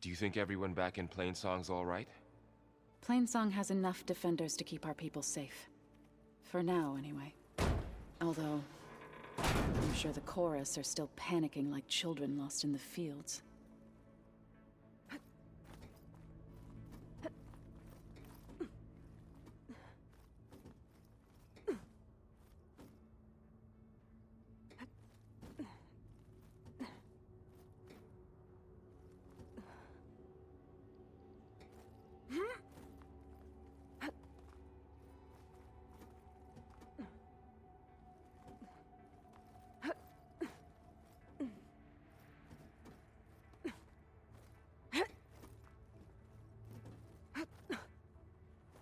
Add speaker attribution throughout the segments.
Speaker 1: Do you think everyone back in Plainsong's all right?
Speaker 2: Plainsong has enough defenders to keep our people safe. For now, anyway. Although, I'm sure the chorus are still panicking like children lost in the fields.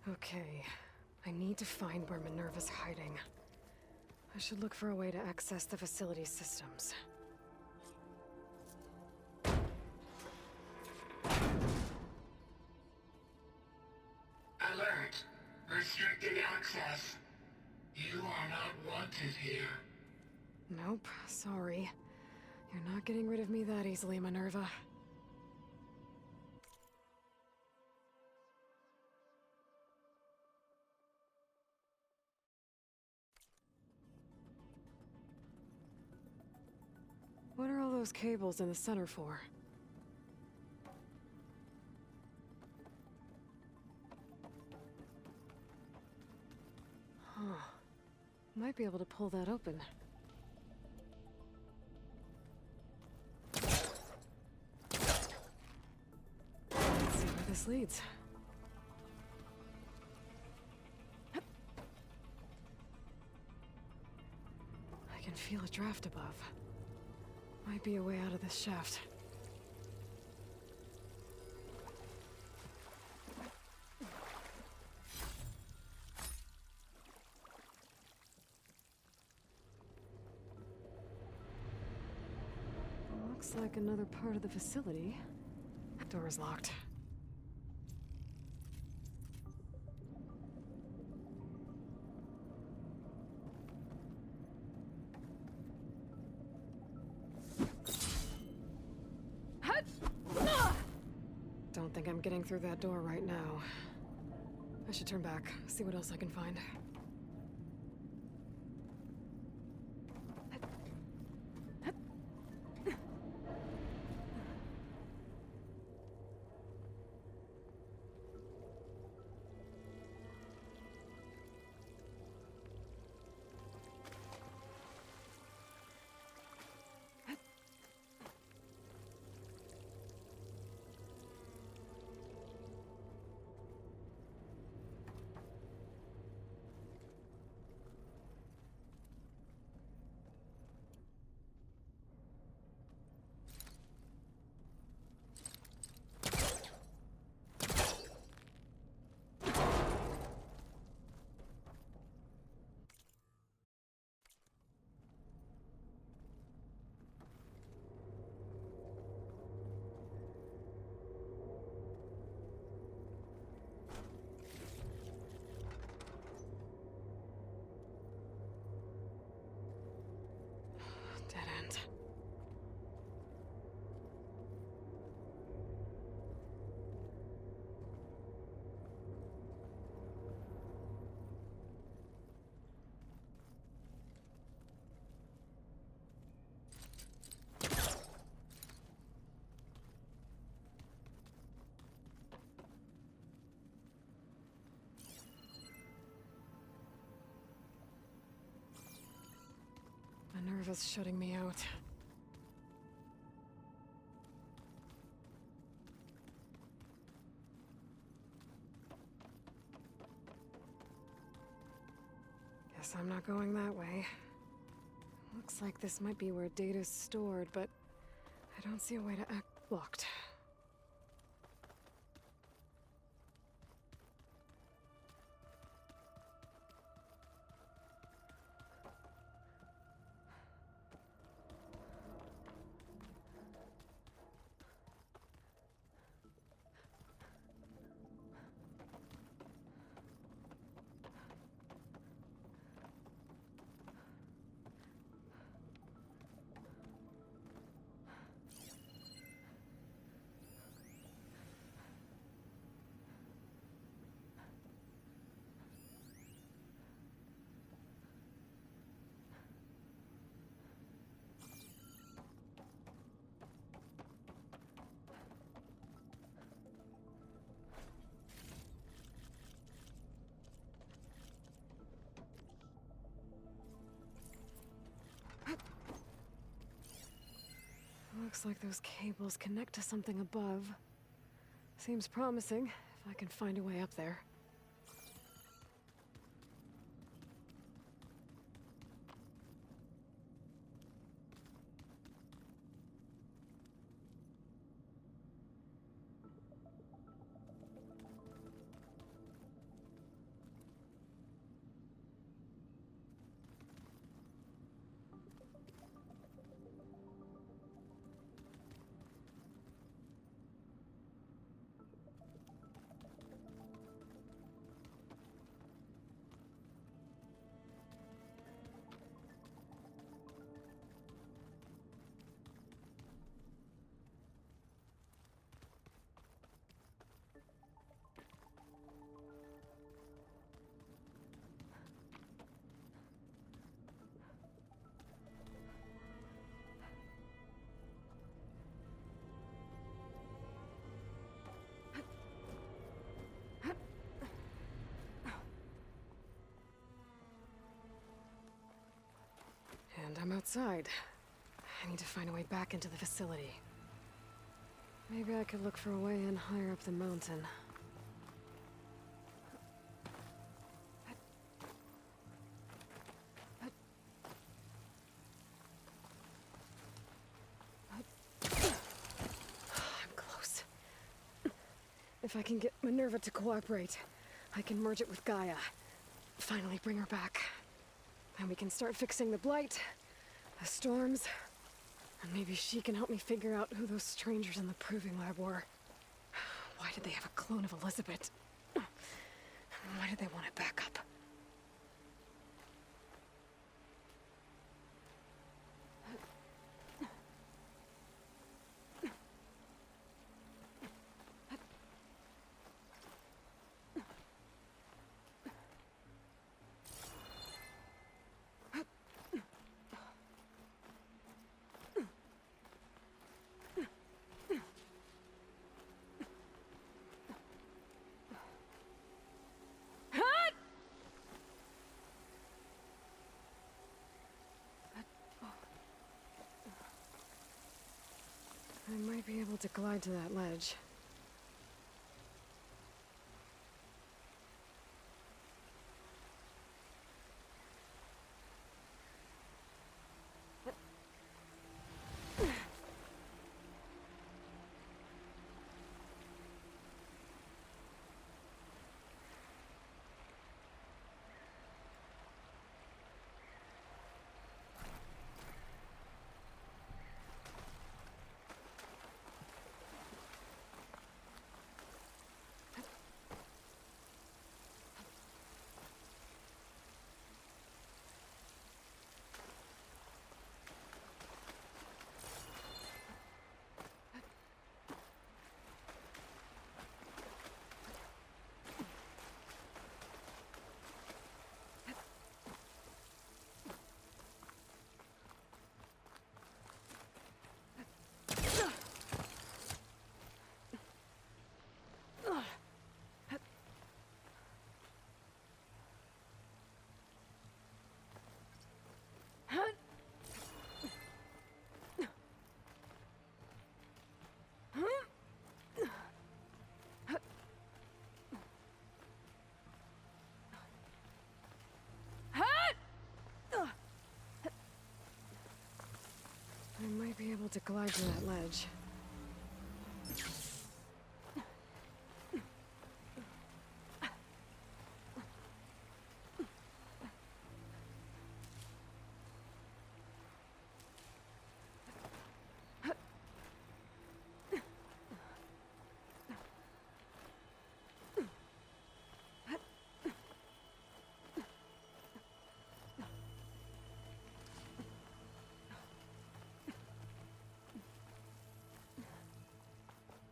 Speaker 3: Okay, I need to find where Minerva's hiding. I should look for a way to access the facility's systems.
Speaker 4: Alert! Restricted access. You are not wanted here.
Speaker 3: Nope, sorry. You're not getting rid of me that easily, Minerva. What are all those cables in the center for? Huh. Might be able to pull that open. Let's see where this leads. I can feel a draft above. Might be a way out of this shaft. Looks like another part of the facility. Door is locked. Don't think I'm getting through that door right now. I should turn back, see what else I can find. Dead end. Minerva's shutting me out. Guess I'm not going that way. Looks like this might be where data's stored, but I don't see a way to act blocked. Looks like those cables connect to something above. Seems promising, if I can find a way up there. And I'm outside. I need to find a way back into the facility. Maybe I could look for a way in higher up the mountain. I'm close. If I can get Minerva to cooperate, I can merge it with Gaia. Finally bring her back. And we can start fixing the blight, the storms, and maybe she can help me figure out who those strangers in the proving lab were. Why did they have a clone of Elizabeth? Why did they want it back up? I might be able to glide to that ledge. I might be able to glide to that ledge.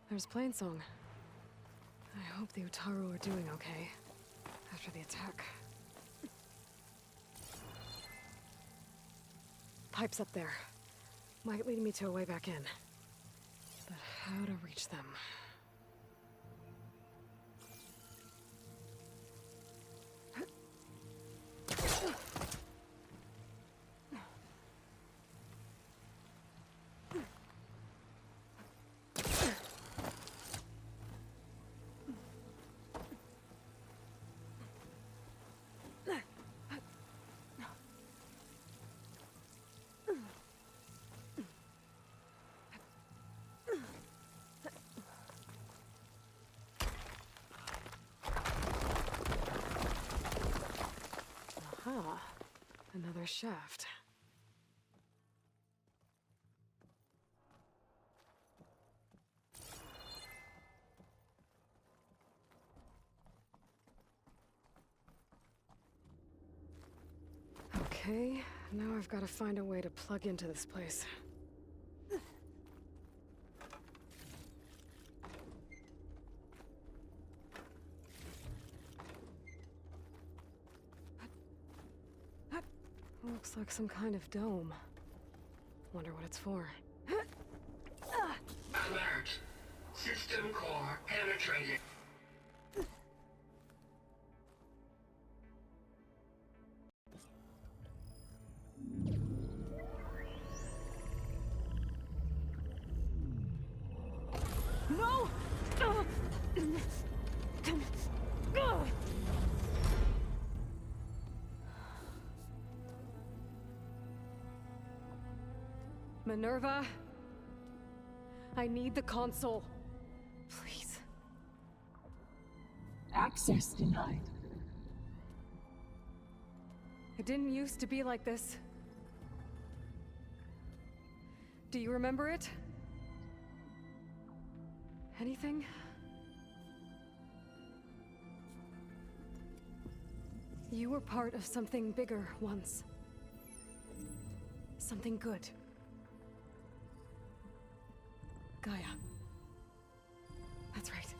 Speaker 3: There's Plainsong. I hope the Utaru are doing okay after the attack. Pipes up there. Might lead me to a way back in. But how to reach them? another shaft. Okay, now I've got to find a way to plug into this place. Looks like some kind of dome. Wonder what it's for.
Speaker 4: Alert! System core penetrated.
Speaker 3: No! Minerva, I need the console. Please.
Speaker 5: Access denied.
Speaker 3: It didn't used to be like this. Do you remember it? Anything? You were part of something bigger once. Something good. Gaia. That's right.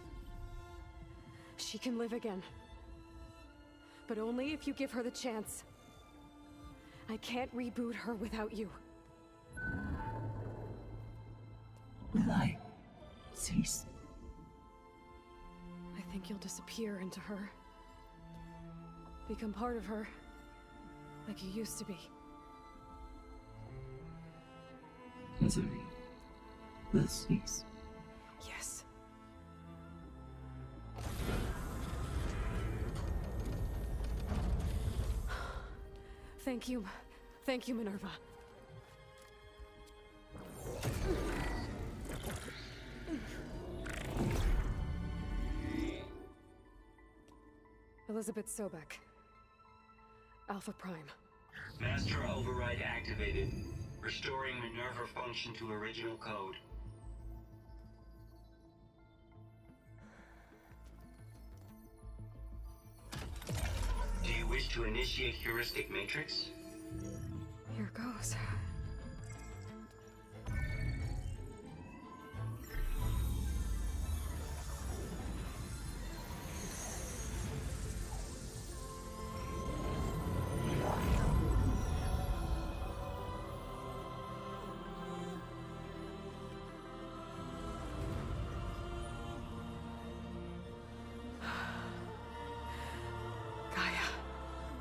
Speaker 3: She can live again. But only if you give her the chance. I can't reboot her without you.
Speaker 5: Will I cease?
Speaker 3: I think you'll disappear into her. Become part of her. Like you used to be.
Speaker 5: Misery will cease.
Speaker 3: Yes. Thank you. Thank you, Minerva. Elizabeth Sobek. Alpha Prime.
Speaker 6: Master override activated. Restoring Minerva function to original code. Do you wish to initiate heuristic matrix?
Speaker 3: Here goes.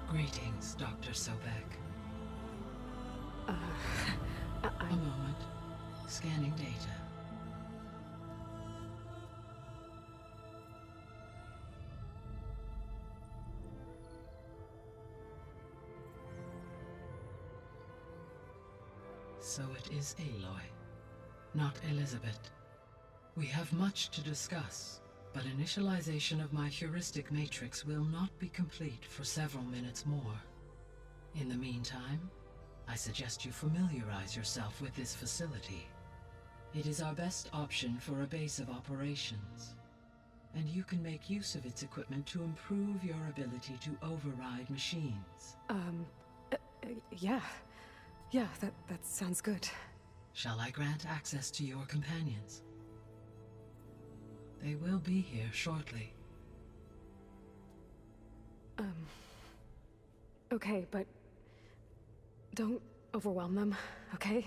Speaker 5: Greetings, Dr. Sobek. A
Speaker 3: I'm...
Speaker 5: moment. Scanning data. So it is Aloy, not Elizabeth. We have much to discuss, but initialization of my heuristic matrix will not be complete for several minutes more. In the meantime, I suggest you familiarize yourself with this facility. It is our best option for a base of operations, and you can make use of its equipment to improve your ability to override machines.
Speaker 3: Yeah. Yeah, that sounds good.
Speaker 5: Shall I grant access to your companions? They will be here shortly.
Speaker 3: Okay, but don't overwhelm them, okay?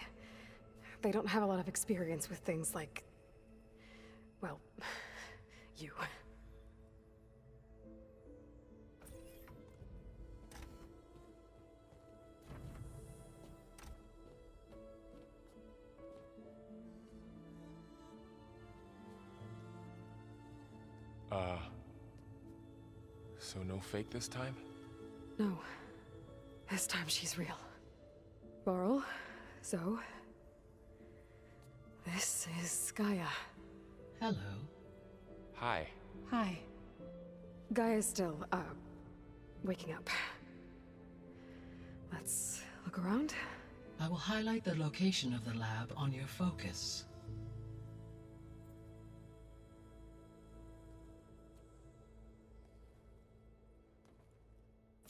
Speaker 3: They don't have a lot of experience with things like, well, you.
Speaker 1: So no fake this time?
Speaker 3: No. This time she's real. Laurel, Zoe. This is Gaia.
Speaker 5: Hello.
Speaker 1: Hi.
Speaker 2: Hi.
Speaker 3: Gaia's still, waking up. Let's look around?
Speaker 5: I will highlight the location of the lab on your focus.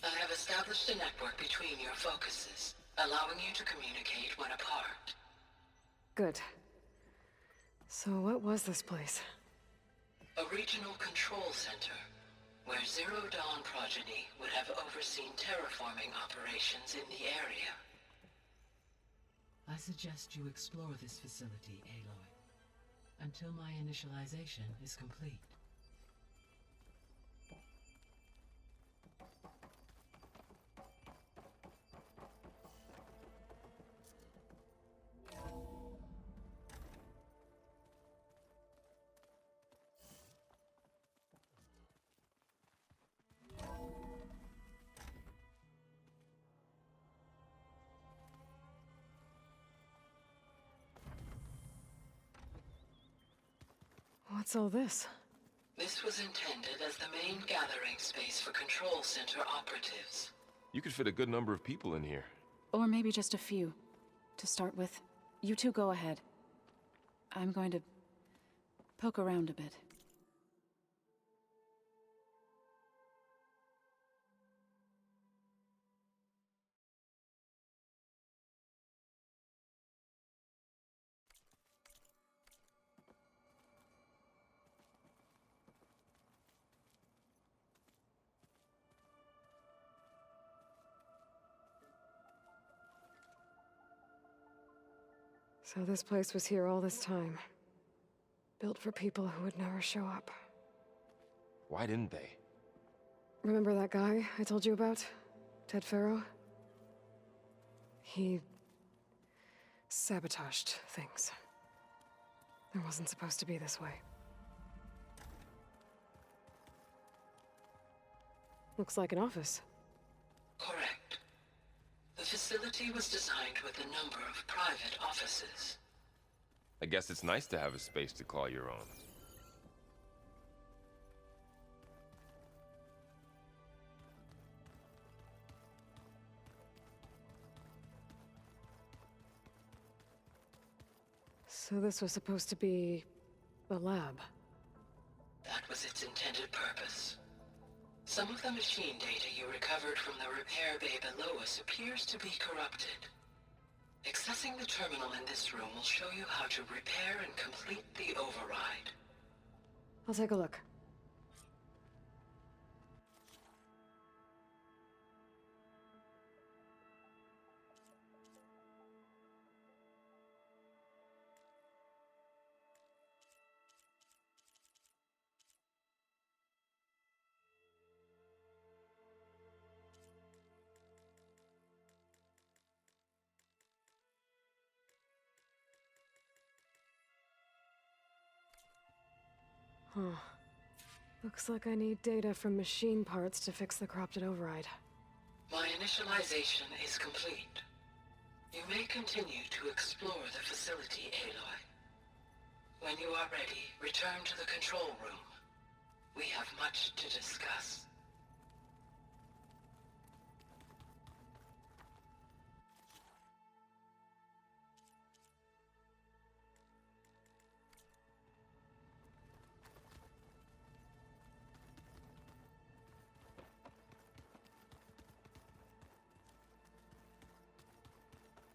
Speaker 5: I have established a network between your focuses, allowing you to communicate when apart.
Speaker 3: Good. So what was this place?
Speaker 5: A regional control center, where Zero Dawn progeny would have overseen terraforming operations in the area. I suggest you explore this facility, Aloy, until my initialization is complete.
Speaker 3: What's all this?
Speaker 5: This was intended as the main gathering space for control center operatives.
Speaker 1: You could fit a good number of people in here.
Speaker 2: Or maybe just a few. To start with, you two go ahead. I'm going to poke around a bit.
Speaker 3: So this place was here all this time. Built for people who would never show up.
Speaker 1: Why didn't they?
Speaker 3: Remember that guy I told you about? Ted Farrow? He sabotaged things. It wasn't supposed to be this way. Looks like an office.
Speaker 5: Correct. The facility was designed with a number of private offices.
Speaker 1: I guess it's nice to have a space to call your own.
Speaker 3: So this was supposed to be a lab.
Speaker 5: That was its intended purpose. Some of the machine data you recovered from the repair bay below us appears to be corrupted. Accessing the terminal in this room will show you how to repair and complete the override.
Speaker 3: I'll take a look. Huh. Looks like I need data from machine parts to fix the corrupted override.
Speaker 5: My initialization is complete. You may continue to explore the facility, Aloy. When you are ready, return to the control room. We have much to discuss.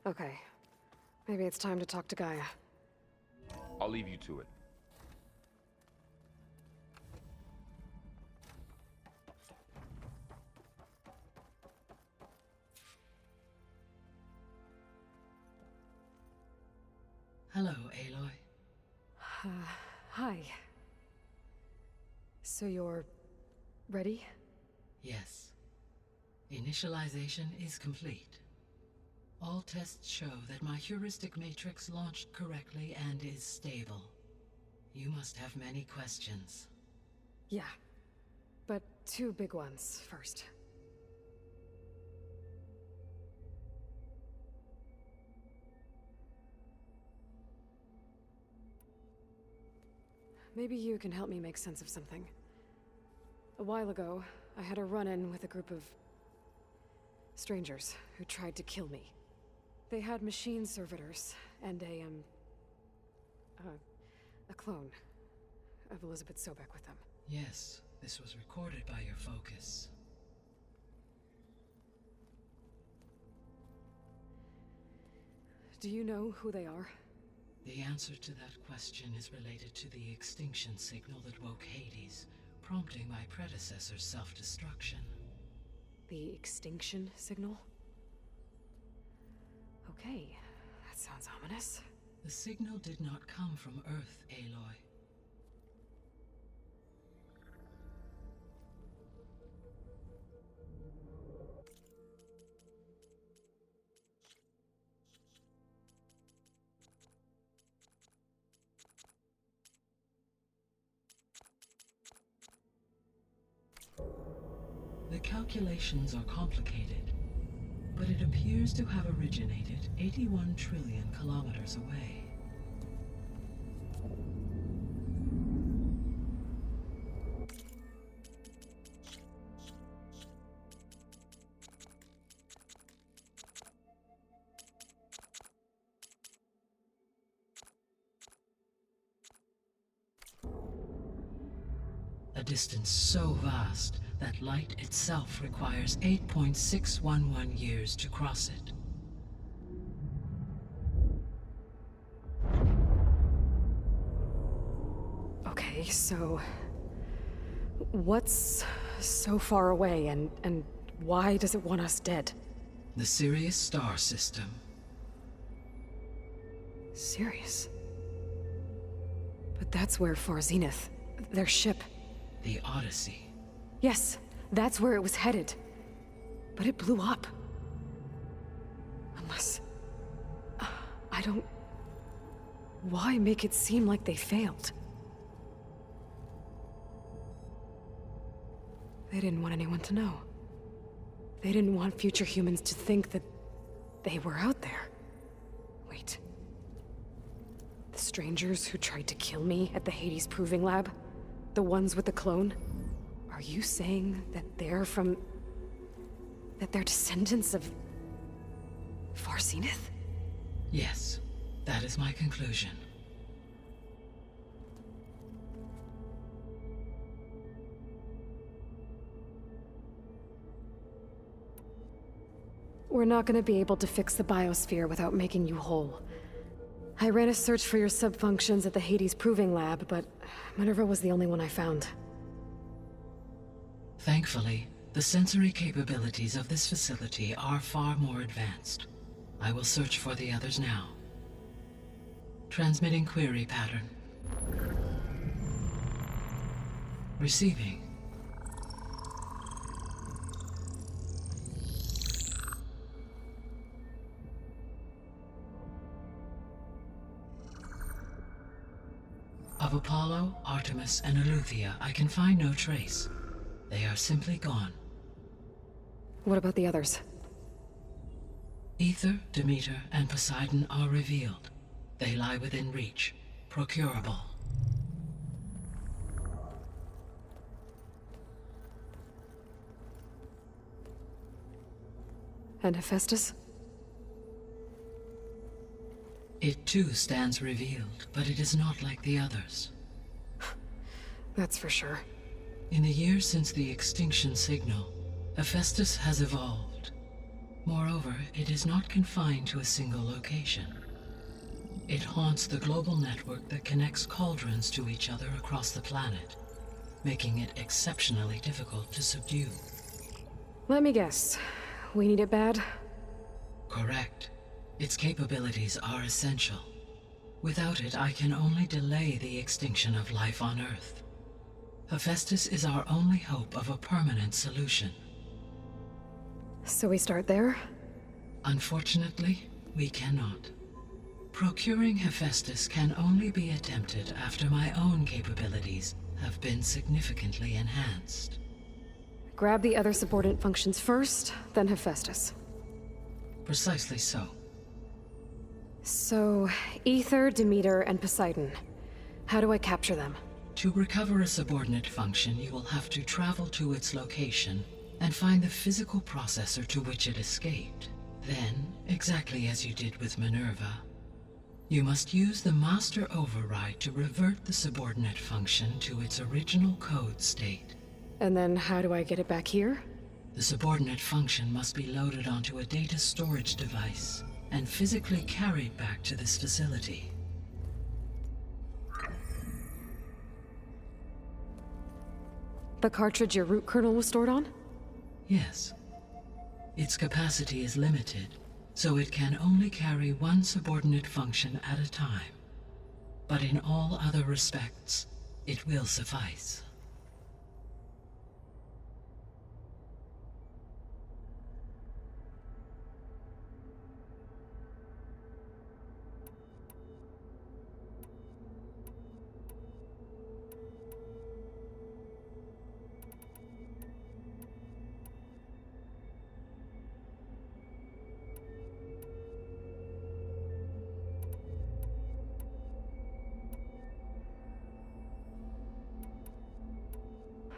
Speaker 3: Okay. Maybe it's time to talk to Gaia.
Speaker 1: I'll leave you to it.
Speaker 5: Hello, Aloy.
Speaker 3: Hi. So you're ready?
Speaker 5: Yes. Initialization is complete. All tests show that my heuristic matrix launched correctly and is stable. You must have many questions.
Speaker 3: Yeah. But two big ones first. Maybe you can help me make sense of something. A while ago, I had a run-in with a group of strangers who tried to kill me. They had machine servitors, and a clone of Elizabeth Sobek with them.
Speaker 5: Yes, this was recorded by your focus.
Speaker 3: Do you know who they are?
Speaker 5: The answer to that question is related to the extinction signal that woke Hades, prompting my predecessor's self-destruction.
Speaker 3: The extinction signal? Okay, that sounds ominous.
Speaker 5: The signal did not come from Earth, Aloy. The calculations are complicated, but it appears to have originated 81 trillion kilometers away. A distance so vast that light itself requires 8.611 years to cross it.
Speaker 3: Okay, so... what's so far away, and why does it want us dead?
Speaker 5: The Sirius star system.
Speaker 3: Sirius? But that's where Far Zenith, their ship...
Speaker 5: The Odyssey.
Speaker 3: Yes, that's where it was headed. But it blew up. Unless... I don't... Why make it seem like they failed? They didn't want anyone to know. They didn't want future humans to think that they were out there. Wait. The strangers who tried to kill me at the Hades Proving Lab? The ones with the clone? Are you saying that they're from... that they're descendants of... Far Zenith?
Speaker 5: Yes, that is my conclusion.
Speaker 3: We're not gonna be able to fix the biosphere without making you whole. I ran a search for your subfunctions at the Hades Proving Lab, but Minerva was the only one I found.
Speaker 5: Thankfully, the sensory capabilities of this facility are far more advanced. I will search for the others now. Transmitting query pattern. Receiving. Of Apollo, Artemis, and Eleuthia, I can find no trace. They are simply gone.
Speaker 3: What about the others?
Speaker 5: Ether, Demeter, and Poseidon are revealed. They lie within reach, procurable.
Speaker 3: And Hephaestus?
Speaker 5: It too stands revealed, but it is not like the others.
Speaker 3: That's for sure.
Speaker 5: In the years since the extinction signal, Hephaestus has evolved. Moreover, it is not confined to a single location. It haunts the global network that connects cauldrons to each other across the planet, making it exceptionally difficult to subdue.
Speaker 3: Let me guess. We need it bad?
Speaker 5: Correct. Its capabilities are essential. Without it, I can only delay the extinction of life on Earth. Hephaestus is our only hope of a permanent solution.
Speaker 3: So we start there?
Speaker 5: Unfortunately, we cannot. Procuring Hephaestus can only be attempted after my own capabilities have been significantly enhanced.
Speaker 3: Grab the other subordinate functions first, then Hephaestus.
Speaker 5: Precisely so.
Speaker 3: So, Ether, Demeter, and Poseidon. How do I capture them?
Speaker 5: To recover a subordinate function, you will have to travel to its location and find the physical processor to which it escaped. Then, exactly as you did with Minerva, you must use the master override to revert the subordinate function to its original code state.
Speaker 3: And then how do I get it back here?
Speaker 5: The subordinate function must be loaded onto a data storage device and physically carried back to this facility.
Speaker 3: The cartridge your root kernel was stored on?
Speaker 5: Yes. Its capacity is limited, so it can only carry one subordinate function at a time. But in all other respects, it will suffice.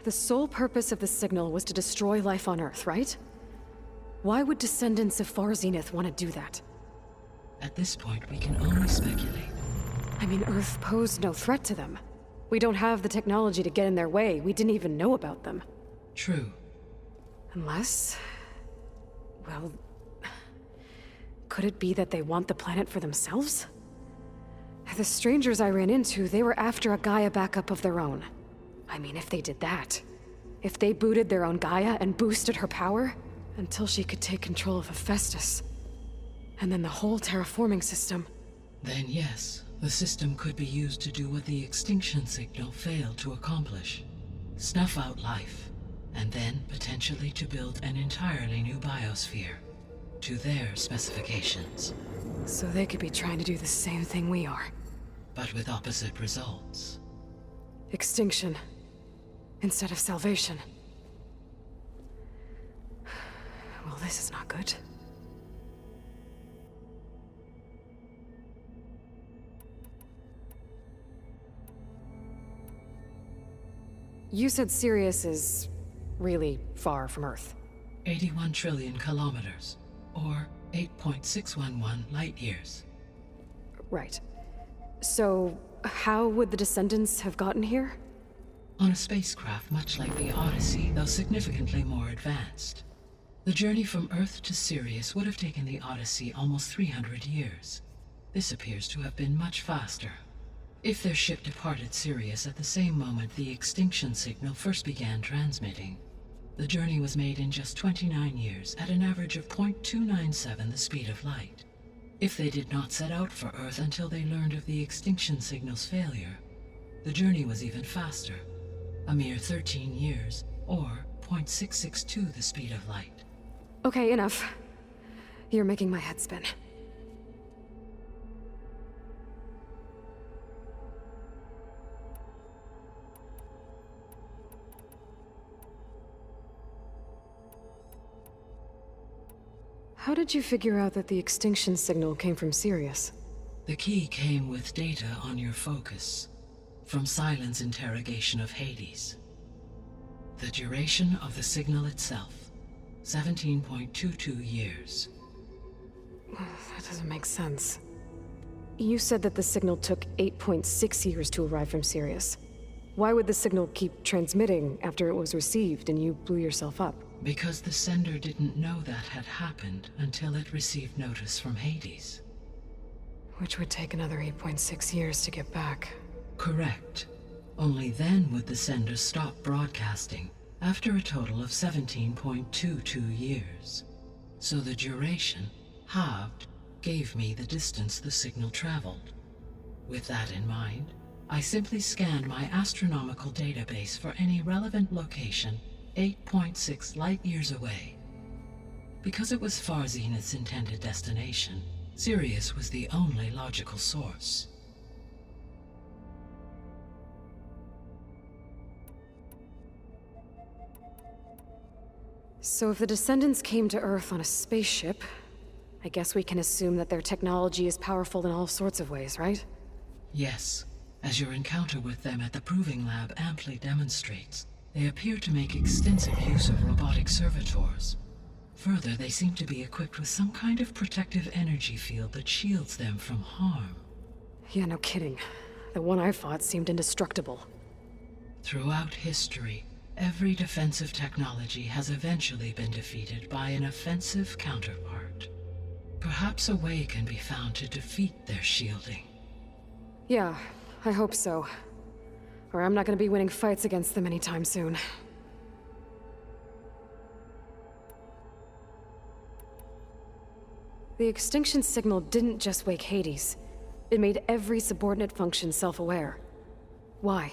Speaker 3: The sole purpose of the signal was to destroy life on Earth, right? Why would descendants of Far Zenith want to do that?
Speaker 5: At this point, we can only speculate.
Speaker 3: I mean, Earth posed no threat to them. We don't have the technology to get in their way. We didn't even know about them.
Speaker 5: True.
Speaker 3: Unless... well... could it be that they want the planet for themselves? The strangers I ran into, they were after a Gaia backup of their own. I mean, if they did that, if they booted their own Gaia and boosted her power, until she could take control of Hephaestus, and then the whole terraforming system.
Speaker 5: Then yes, the system could be used to do what the extinction signal failed to accomplish. Snuff out life, and then potentially to build an entirely new biosphere, to their specifications.
Speaker 3: So they could be trying to do the same thing we are.
Speaker 5: But with opposite results.
Speaker 3: Extinction. Instead of salvation. Well, this is not good. You said Sirius is really far from Earth.
Speaker 5: 81 trillion kilometers, or 8.611 light years.
Speaker 3: Right. So, how would the descendants have gotten here?
Speaker 5: On a spacecraft much like the Odyssey, though significantly more advanced. The journey from Earth to Sirius would have taken the Odyssey almost 300 years. This appears to have been much faster. If their ship departed Sirius at the same moment the extinction signal first began transmitting, the journey was made in just 29 years at an average of 0.297 the speed of light. If they did not set out for Earth until they learned of the extinction signal's failure, the journey was even faster. A mere 13 years, or 0.662 the speed of light.
Speaker 3: Okay, enough. You're making my head spin. How did you figure out that the extinction signal came from Sirius?
Speaker 5: The key came with data on your focus. From Silent's interrogation of Hades. The duration of the signal itself, 17.22 years.
Speaker 3: That doesn't make sense. You said that the signal took 8.6 years to arrive from Sirius. Why would the signal keep transmitting after it was received and you blew yourself up?
Speaker 5: Because the sender didn't know that had happened until it received notice from Hades.
Speaker 3: Which would take another 8.6 years to get back.
Speaker 5: Correct. Only then would the sender stop broadcasting, after a total of 17.22 years. So the duration, halved, gave me the distance the signal traveled. With that in mind, I simply scanned my astronomical database for any relevant location 8.6 light-years away. Because it was Far Zenith's intended destination, Sirius was the only logical source.
Speaker 3: So if the descendants came to Earth on a spaceship, I guess we can assume that their technology is powerful in all sorts of ways, right?
Speaker 5: Yes. As your encounter with them at the Proving Lab amply demonstrates, they appear to make extensive use of robotic servitors. Further, they seem to be equipped with some kind of protective energy field that shields them from harm.
Speaker 3: Yeah, no kidding. The one I fought seemed indestructible.
Speaker 5: Throughout history, every defensive technology has eventually been defeated by an offensive counterpart. Perhaps a way can be found to defeat their shielding.
Speaker 3: Yeah, I hope so. Or I'm not gonna be winning fights against them anytime soon. The extinction signal didn't just wake Hades. It made every subordinate function self-aware. Why?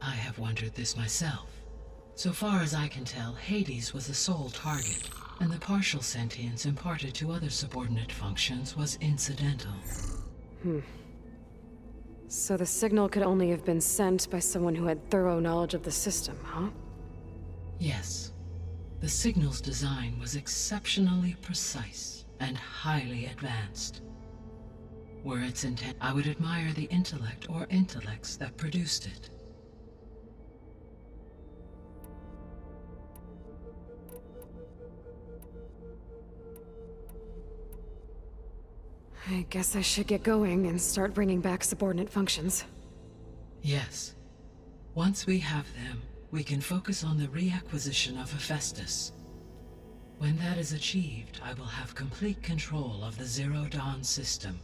Speaker 5: I have wondered this myself. So far as I can tell, Hades was the sole target, and the partial sentience imparted to other subordinate functions was incidental.
Speaker 3: So the signal could only have been sent by someone who had thorough knowledge of the system, huh?
Speaker 5: Yes. The signal's design was exceptionally precise and highly advanced. Were its intent, I would admire the intellect or intellects that produced it.
Speaker 3: I guess I should get going and start bringing back subordinate functions.
Speaker 5: Yes. Once we have them, we can focus on the reacquisition of Hephaestus. When that is achieved, I will have complete control of the Zero Dawn system,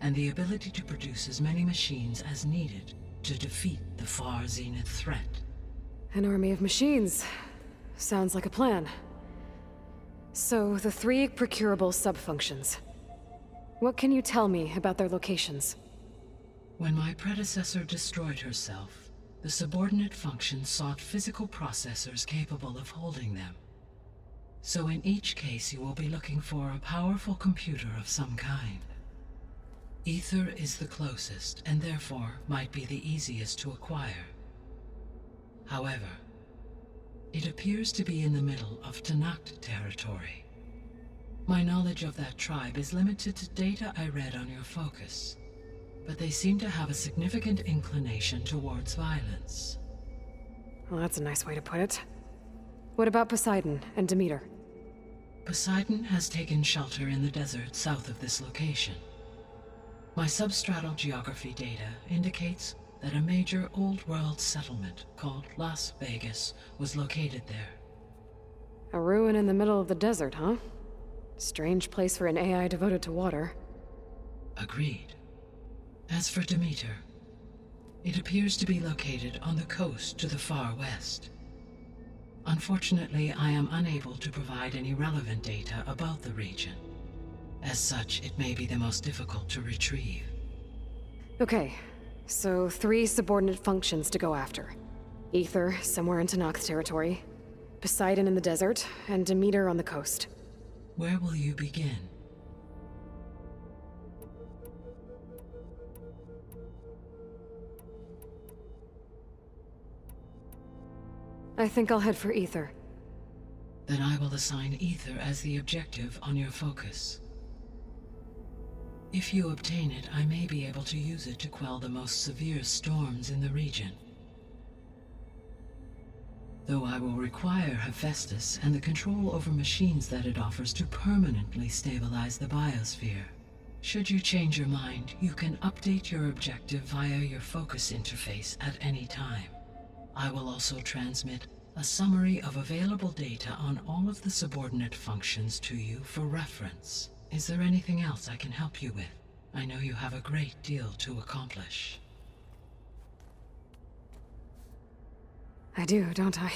Speaker 5: and the ability to produce as many machines as needed to defeat the Far Zenith threat.
Speaker 3: An army of machines. Sounds like a plan. So, the 3 procurable sub-functions. What can you tell me about their locations?
Speaker 5: When my predecessor destroyed herself, the subordinate functions sought physical processors capable of holding them. So in each case you will be looking for a powerful computer of some kind. Ether is the closest, and therefore might be the easiest to acquire. However, it appears to be in the middle of Tanact territory. My knowledge of that tribe is limited to data I read on your focus, but they seem to have a significant inclination towards violence.
Speaker 3: Well, that's a nice way to put it. What about Poseidon and Demeter?
Speaker 5: Poseidon has taken shelter in the desert south of this location. My substratal geography data indicates that a major old-world settlement called Las Vegas was located there.
Speaker 3: A ruin in the middle of the desert, huh? Strange place for an AI devoted to water.
Speaker 5: Agreed. As for Demeter, it appears to be located on the coast to the far west. Unfortunately, I am unable to provide any relevant data about the region. As such, it may be the most difficult to retrieve.
Speaker 3: Okay, so 3 subordinate functions to go after. Ether, somewhere in Tanact territory. Poseidon in the desert, and Demeter on the coast.
Speaker 5: Where will you begin?
Speaker 3: I think I'll head for Ether.
Speaker 5: Then I will assign Ether as the objective on your focus. If you obtain it, I may be able to use it to quell the most severe storms in the region. Though I will require Hephaestus and the control over machines that it offers to permanently stabilize the biosphere. Should you change your mind, you can update your objective via your focus interface at any time. I will also transmit a summary of available data on all of the subordinate functions to you for reference. Is there anything else I can help you with? I know you have a great deal to accomplish.
Speaker 3: I do, don't I?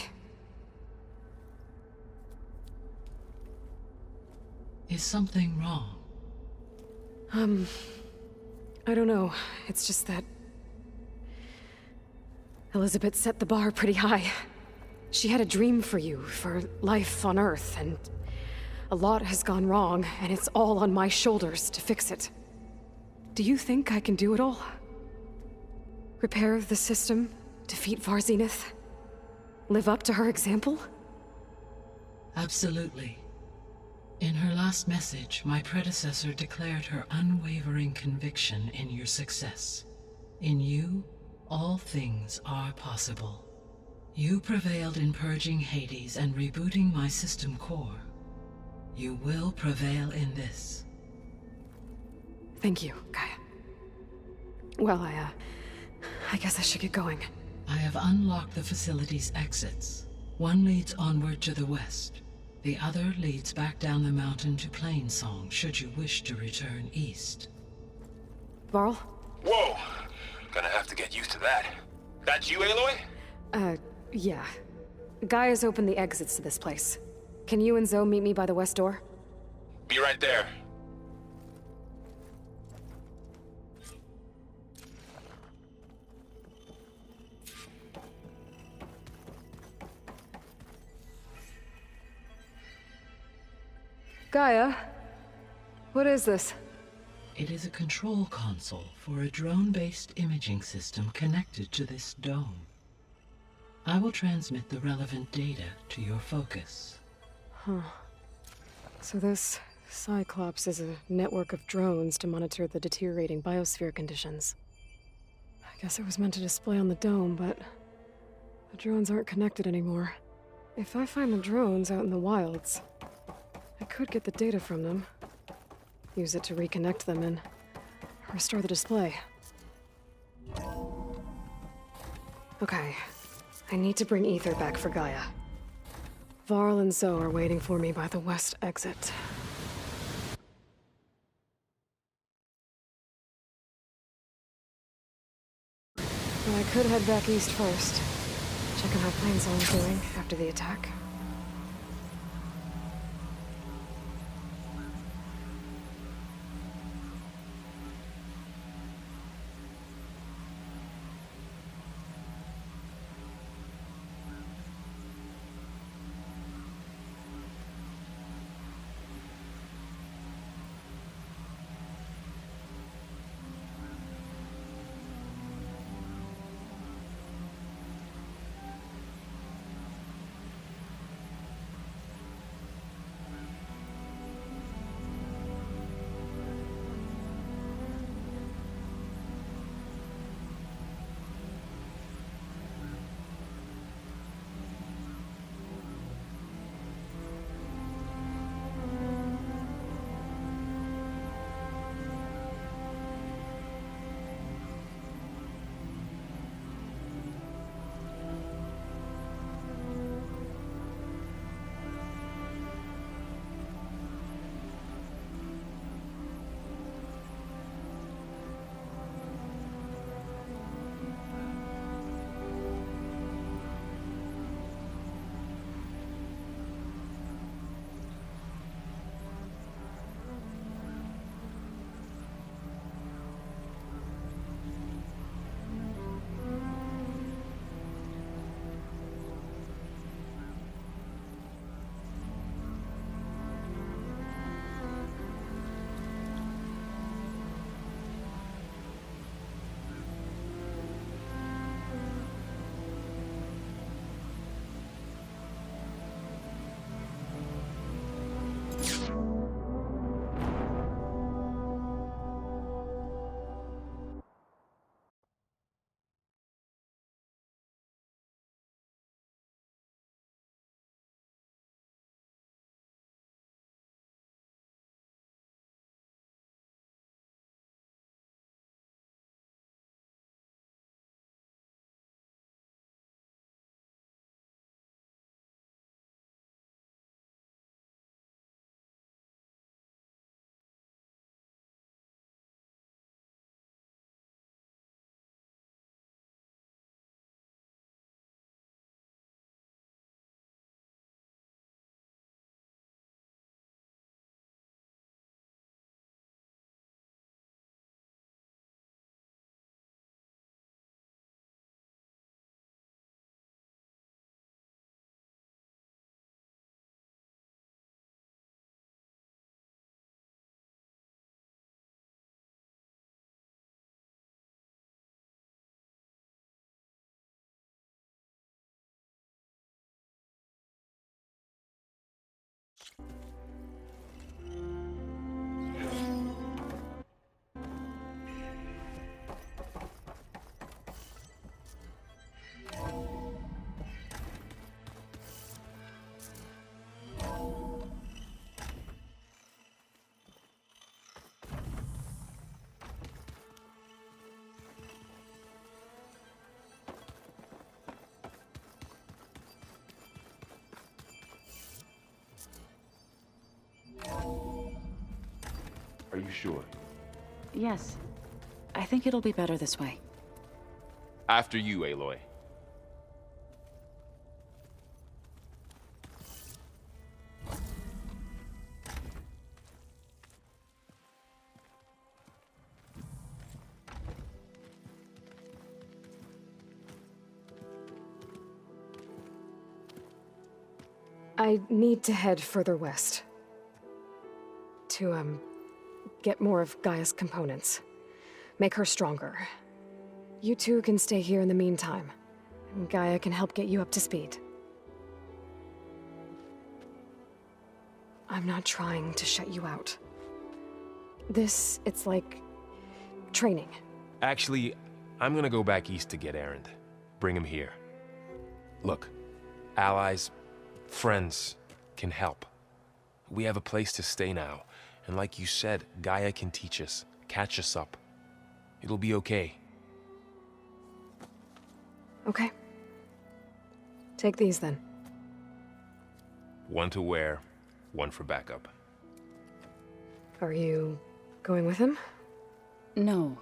Speaker 5: Is something wrong?
Speaker 3: I don't know. It's just that Elizabeth set the bar pretty high. She had a dream for you, for life on Earth, and a lot has gone wrong, and it's all on my shoulders to fix it. Do you think I can do it all? Repair the system, defeat Far Zenith, live up to her example?
Speaker 5: Absolutely. In her last message, my predecessor declared her unwavering conviction in your success. In you, all things are possible. You prevailed in purging Hades and rebooting my system core. You will prevail in this.
Speaker 3: Thank you, Gaia. Well, I guess I should get going.
Speaker 5: I have unlocked the facility's exits. One leads onward to the west. The other leads back down the mountain to Plainsong, should you wish to return east.
Speaker 3: Varl?
Speaker 1: Whoa! Gonna have to get used to that. That's you, Aloy?
Speaker 3: Yeah. Gaia's opened the exits to this place. Can you and Zoe meet me by the west door?
Speaker 1: Be right there.
Speaker 3: Gaia? What is this?
Speaker 5: It is a control console for a drone-based imaging system connected to this dome. I will transmit the relevant data to your focus.
Speaker 3: Huh. So this Cyclops is a network of drones to monitor the deteriorating biosphere conditions. I guess it was meant to display on the dome, but the drones aren't connected anymore. If I find the drones out in the wilds, I could get the data from them, use it to reconnect them and restore the display. Okay, I need to bring Ether back for Gaia. Varl and Zoe are waiting for me by the west exit. But I could head back east first, check on how Plainsong's doing after the attack.
Speaker 7: you sure?
Speaker 2: Yes. I think it'll be better this way.
Speaker 7: After you, Aloy.
Speaker 3: I need to head further west. To, get more of Gaia's components. Make her stronger. You two can stay here in the meantime, and Gaia can help get you up to speed. I'm not trying to shut you out. It's like training.
Speaker 7: Actually, I'm gonna go back east to get Erend. Bring him here. Look, allies, friends can help. We have a place to stay now, and like you said, Gaia can teach us, catch us up. It'll be okay.
Speaker 3: Okay. Take these then.
Speaker 7: One to wear, one for backup.
Speaker 3: Are you going with him?
Speaker 2: No.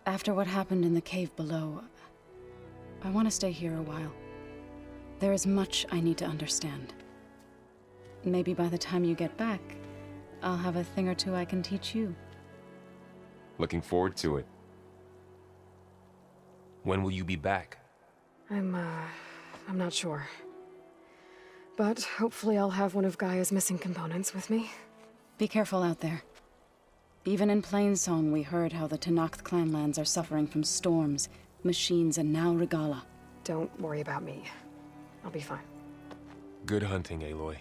Speaker 2: After what happened in the cave below, I want to stay here a while. There is much I need to understand. Maybe by the time you get back, I'll have a thing or two I can teach you.
Speaker 7: Looking forward to it. When will you be back?
Speaker 3: I'm not sure. But hopefully I'll have one of Gaia's missing components with me.
Speaker 2: Be careful out there. Even in Plainsong, we heard how the Tenakth clanlands are suffering from storms, machines, and now Regala.
Speaker 3: Don't worry about me. I'll be fine.
Speaker 7: Good hunting, Aloy.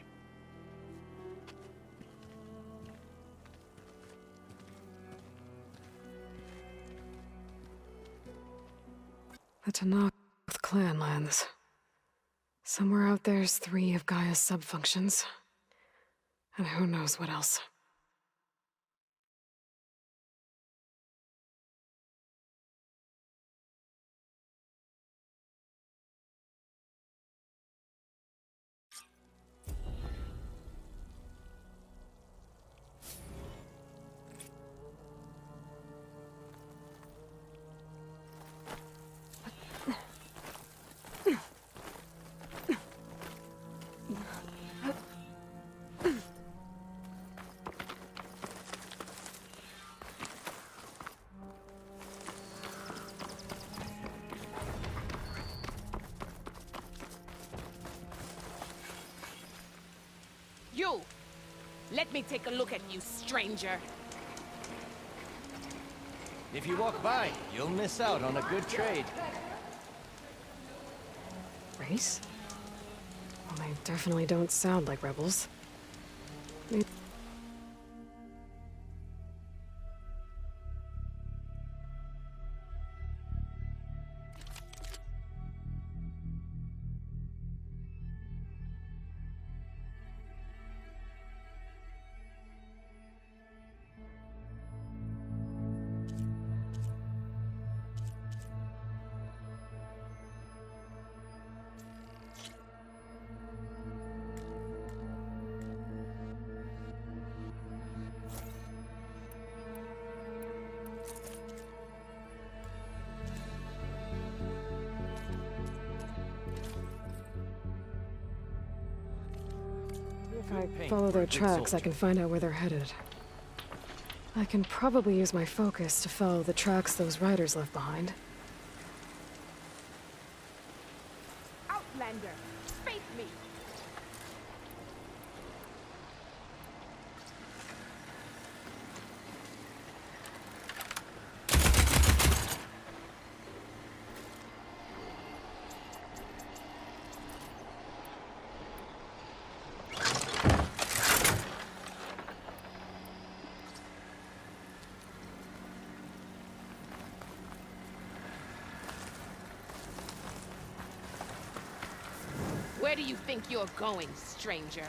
Speaker 3: The Tenakth clanlands. Somewhere out there's 3 of Gaia's sub-functions. And who knows what else.
Speaker 8: You! Let me take a look at you, stranger.
Speaker 9: If you walk by, you'll miss out on a good trade.
Speaker 3: Race? Well, they definitely don't sound like rebels. If I follow their tracks, I can find out where they're headed. I can probably use my focus to follow the tracks those riders left behind.
Speaker 8: Outlander, face me! Where do you think you're going, stranger?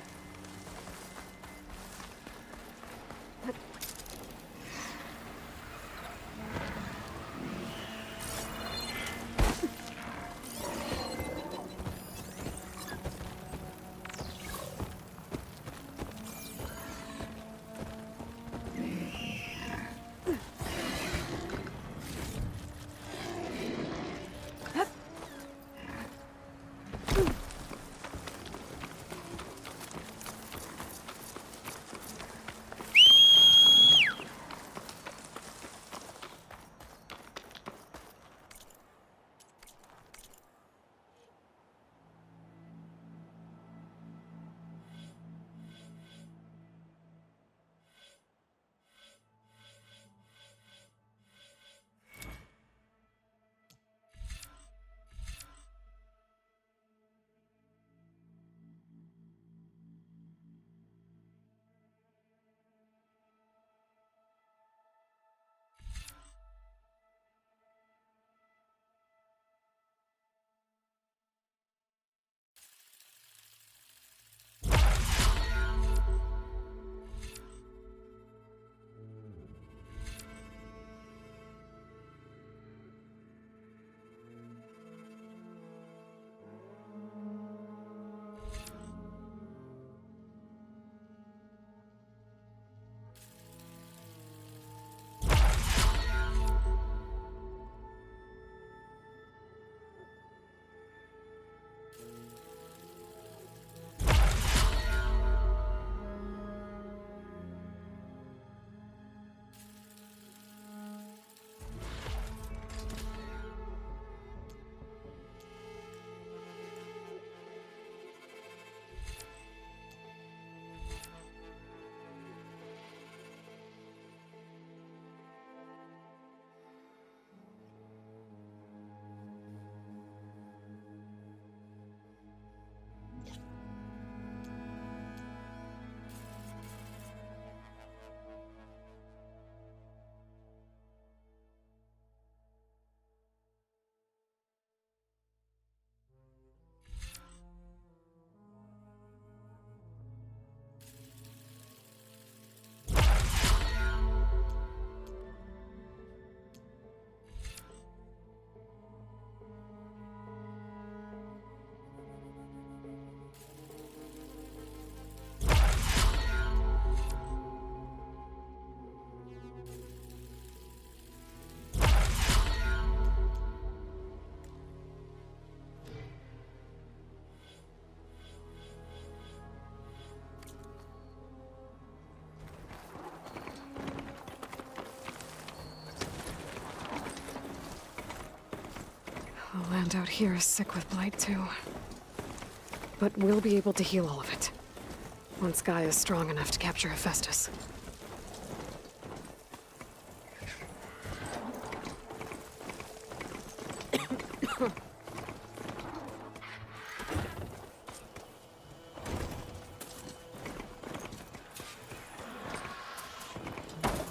Speaker 3: The land out here is sick with blight, too. But we'll be able to heal all of it. Once Gaia is strong enough to capture Hephaestus.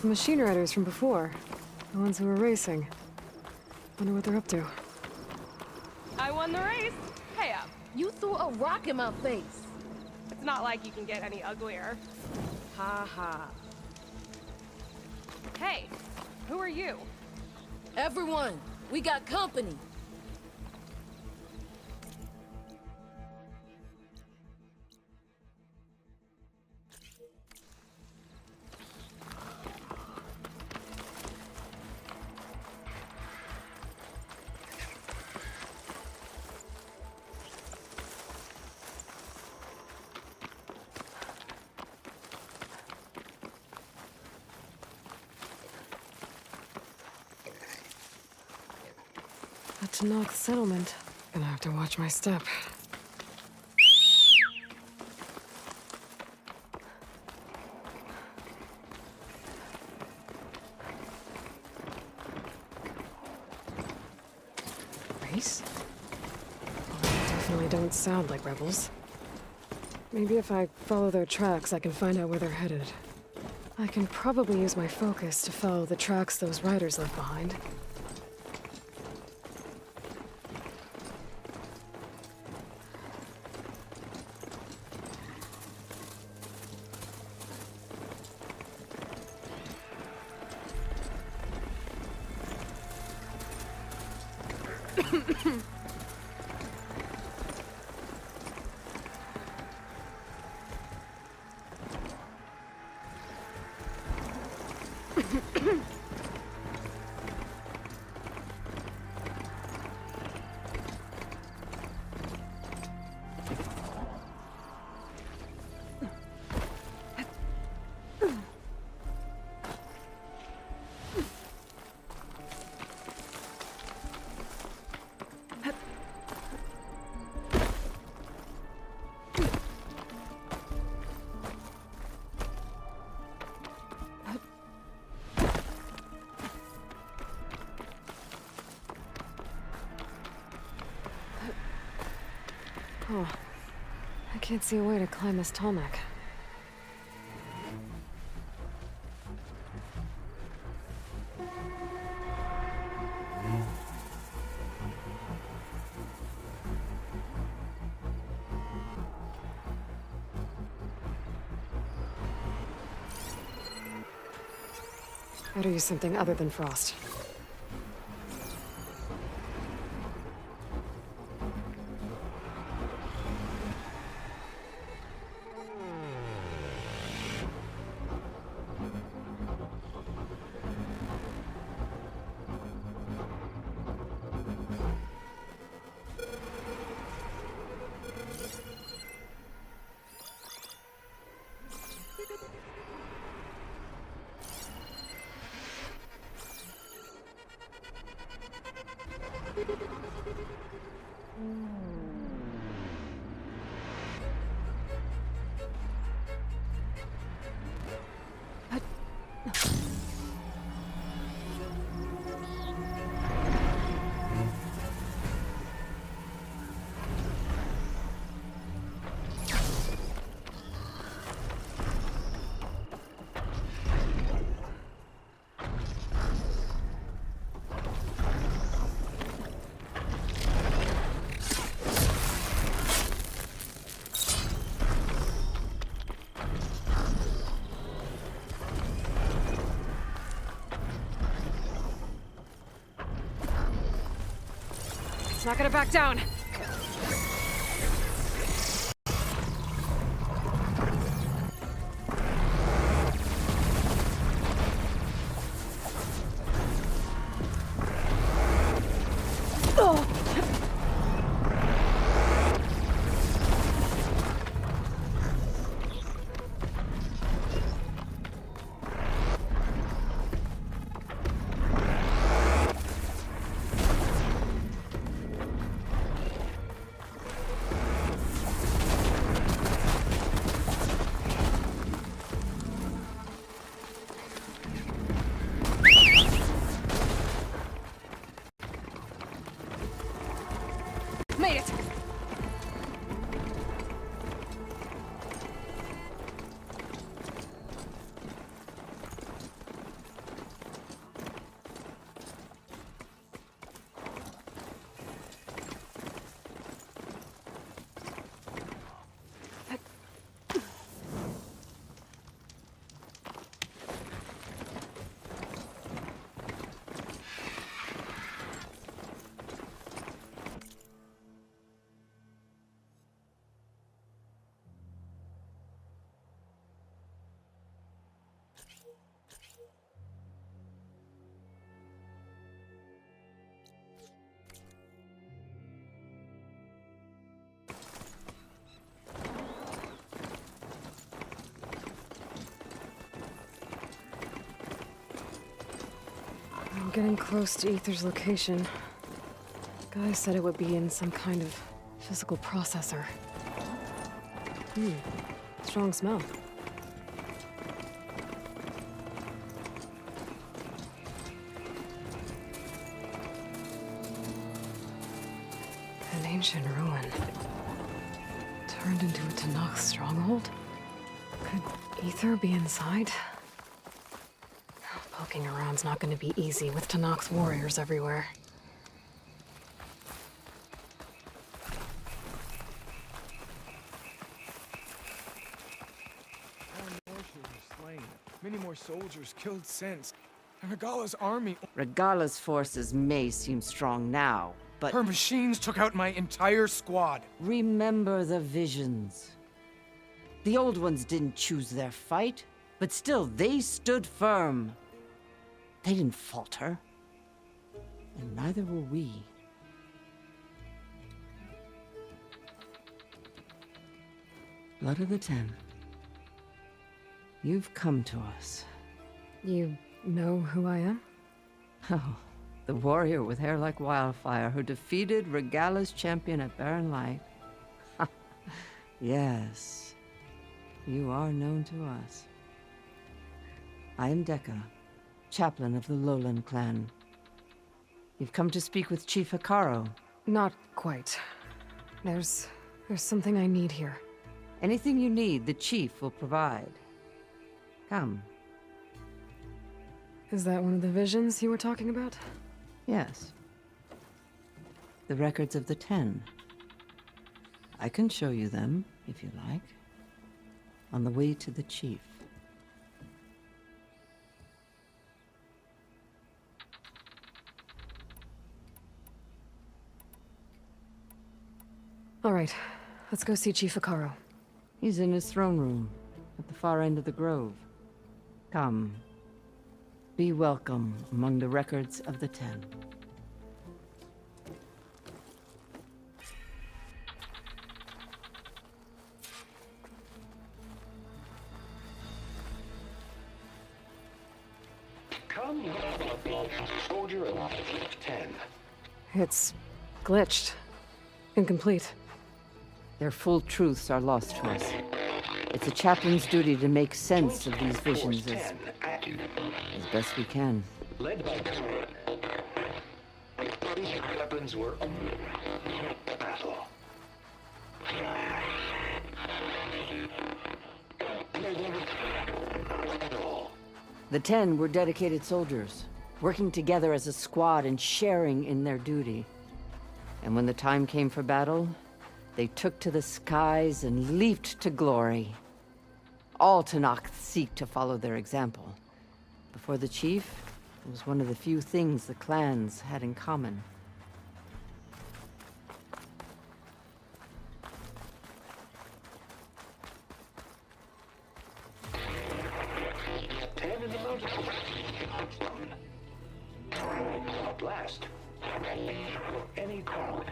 Speaker 3: The machine riders from before. The ones who were racing. Wonder what they're up to.
Speaker 8: I won the race. Hey up.
Speaker 10: You threw a rock in my face.
Speaker 8: It's not like you can get any uglier.
Speaker 10: Ha ha.
Speaker 8: Hey, who are you?
Speaker 10: Everyone, we got company.
Speaker 3: To knock the settlement. Gonna have to watch my step. Race? Oh, they definitely don't sound like rebels. Maybe if I follow their tracks, I can find out where they're headed. I can probably use my focus to follow the tracks those riders left behind. Oh, I can't see a way to climb this tall neck. Better use something other than frost. It's not gonna back down. Made it! I'm getting close to Ether's location. Guy said it would be in some kind of physical processor. Strong smell. An ancient ruin. Turned into a Tanakh stronghold? Could Ether be inside? Poking around's not going to be easy with Tanakh's warriors everywhere.
Speaker 11: Slain. Many more soldiers killed since. And Regala's army...
Speaker 12: Regala's forces may seem strong now, but...
Speaker 11: Her machines took out my entire squad.
Speaker 12: Remember the visions. The old ones didn't choose their fight, but still they stood firm. They didn't falter. And neither will we. Blood of the Ten. You've come to us.
Speaker 3: You know who I am?
Speaker 12: Oh, the warrior with hair like wildfire who defeated Regala's champion at Barren Light. Yes, you are known to us. I am Dekka, chaplain of the Lowland clan. You've come to speak with Chief Hikaru.
Speaker 3: Not quite. There's something I need here.
Speaker 12: Anything you need, the chief will provide. Come.
Speaker 3: Is that one of the visions you were talking about?
Speaker 12: Yes. The records of the 10. I can show you them, if you like. On the way to the chief.
Speaker 3: All right, let's go see Chief Hikaru.
Speaker 12: He's in his throne room, at the far end of the grove. Come. Be welcome among the records of the 10.
Speaker 13: Come, soldier of 10.
Speaker 3: It's glitched. Incomplete.
Speaker 12: Their full truths are lost to us. It's a chaplain's duty to make sense of these visions as best we can.
Speaker 13: Led by weapons were battle.
Speaker 12: The 10 were dedicated soldiers, working together as a squad and sharing in their duty. And when the time came for battle, they took to the skies and leaped to glory. All Tanakh seek to follow their example. Before the chief, it was one of the few things the clans had in common.
Speaker 13: Blast. Any crowd.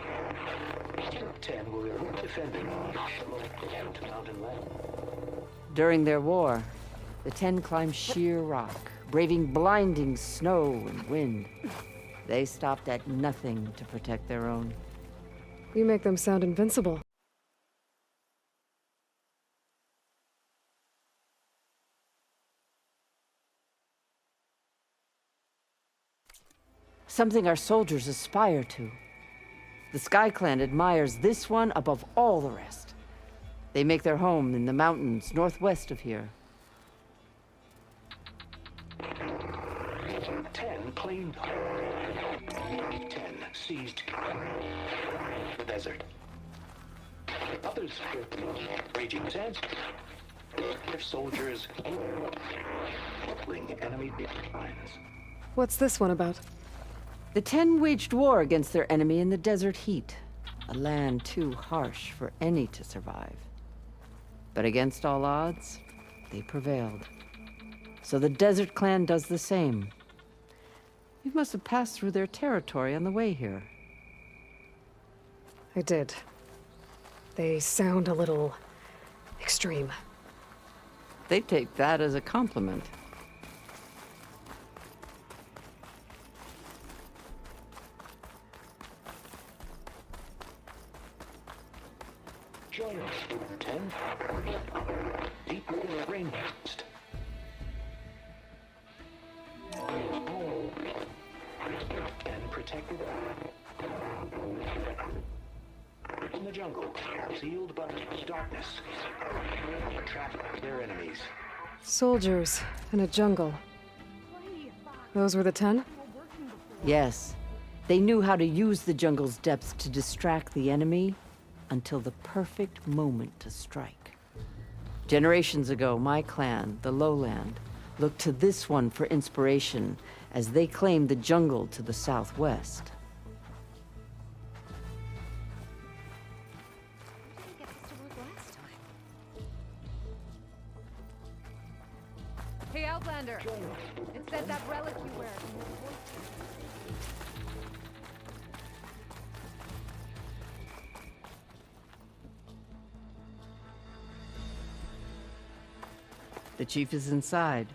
Speaker 13: 10 will be defending mountain land.
Speaker 12: During their war, the 10 climbed sheer rock, braving blinding snow and wind. They stopped at nothing to protect their own.
Speaker 3: You make them sound invincible.
Speaker 12: Something our soldiers aspire to. The Sky Clan admires this one above all the rest. They make their home in the mountains northwest of here.
Speaker 13: 10 claimed. 10 seized the desert. Others raging sands. Their soldiers crippling enemy lines.
Speaker 3: What's this one about?
Speaker 12: The 10 waged war against their enemy in the desert heat, a land too harsh for any to survive. But against all odds, they prevailed. So the Desert Clan does the same. You must have passed through their territory on the way here.
Speaker 3: I did. They sound a little extreme.
Speaker 12: They take that as a compliment.
Speaker 13: Join us, 10. Deep in the rainforest. And protected in the jungle, sealed by darkness. Trap their enemies.
Speaker 3: Soldiers in a jungle. Those were the 10?
Speaker 12: Yes. They knew how to use the jungle's depths to distract the enemy until the perfect moment to strike. Generations ago, my clan, the Lowland, looked to this one for inspiration as they claimed the jungle to the southwest.
Speaker 3: Hey, Outlander! It said that relic you wear.
Speaker 12: The chief is inside.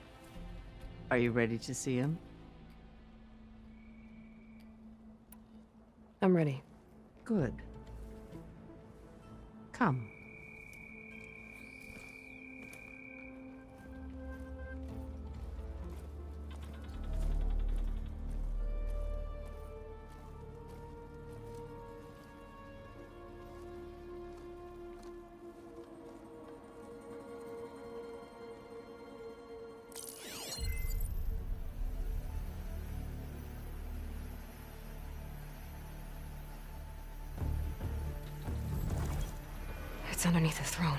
Speaker 12: Are you ready to see him?
Speaker 3: I'm ready.
Speaker 12: Good. Come.
Speaker 3: It's underneath the throne.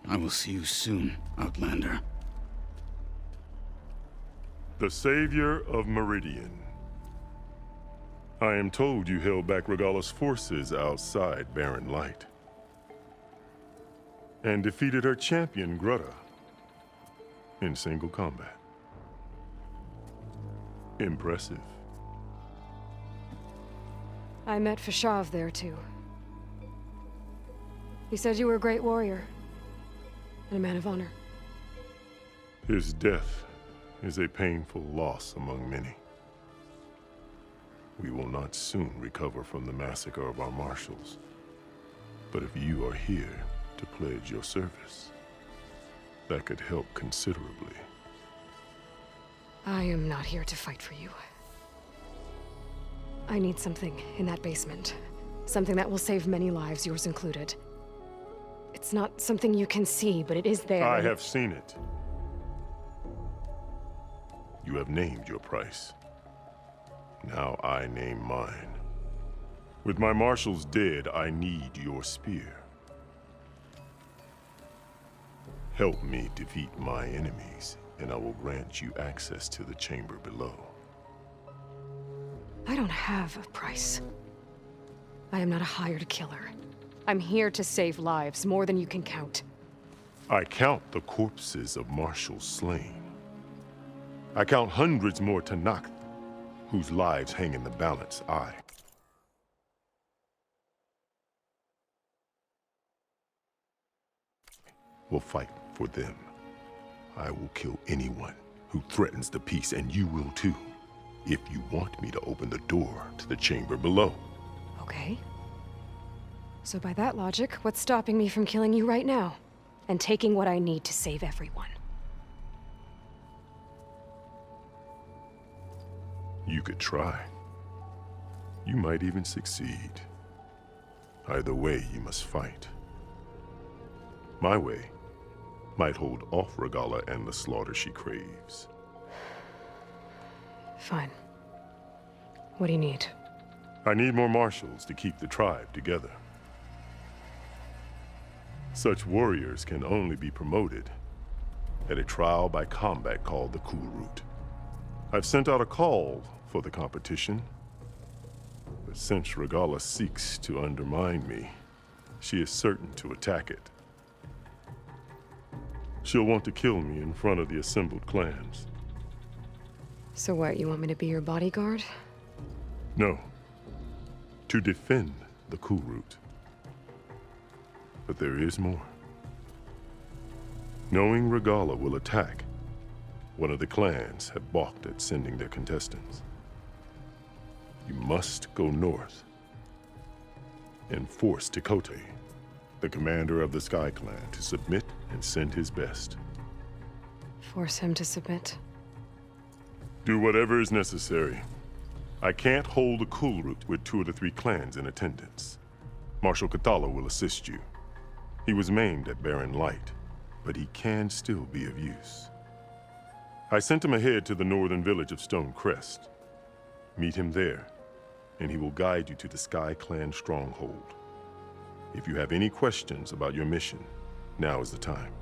Speaker 14: I will see you soon, Outlander.
Speaker 15: The savior of Meridian. I am told you held back Regalla's forces outside Barren Light. And defeated her champion, Grutta, in single combat. Impressive.
Speaker 3: I met Fashav there, too. He said you were a great warrior. And a man of honor.
Speaker 15: His death is a painful loss among many. We will not soon recover from the massacre of our marshals. But if you are here to pledge your service, that could help considerably.
Speaker 3: I am not here to fight for you. I need something in that basement. Something that will save many lives, yours included. It's not something you can see, but it is there.
Speaker 15: I have seen it. You have named your price. Now I name mine. With my marshals dead, I need your spear. Help me defeat my enemies, and I will grant you access to the chamber below.
Speaker 3: I don't have a price. I am not a hired killer. I'm here to save lives, more than you can count.
Speaker 15: I count the corpses of marshals slain. I count hundreds more Tanakh, whose lives hang in the balance. I will fight for them. I will kill anyone who threatens the peace, and you will too, if you want me to open the door to the chamber below.
Speaker 3: Okay. So by that logic, what's stopping me from killing you right now? And taking what I need to save everyone?
Speaker 15: You could try. You might even succeed. Either way, you must fight. My way might hold off Regalla and the slaughter she craves.
Speaker 3: Fine. What do you need?
Speaker 15: I need more marshals to keep the tribe together. Such warriors can only be promoted at a trial by combat called the Cool Route. I've sent out a call for the competition, but since Regalla seeks to undermine me, she is certain to attack it. She'll want to kill me in front of the assembled clans.
Speaker 3: So what, you want me to be your bodyguard?
Speaker 15: No. To defend the Cool Route. But there is more. Knowing Regalla will attack, one of the clans have balked at sending their contestants. You must go north and force Tikote, the commander of the Sky Clan, to submit and send his best.
Speaker 3: Force him to submit?
Speaker 15: Do whatever is necessary. I can't hold the Cool Route with 2 of the 3 clans in attendance. Marshal Cathala will assist you. He was maimed at Barren Light, but he can still be of use. I sent him ahead to the northern village of Stone Crest. Meet him there, and he will guide you to the Sky Clan stronghold. If you have any questions about your mission, now is the time.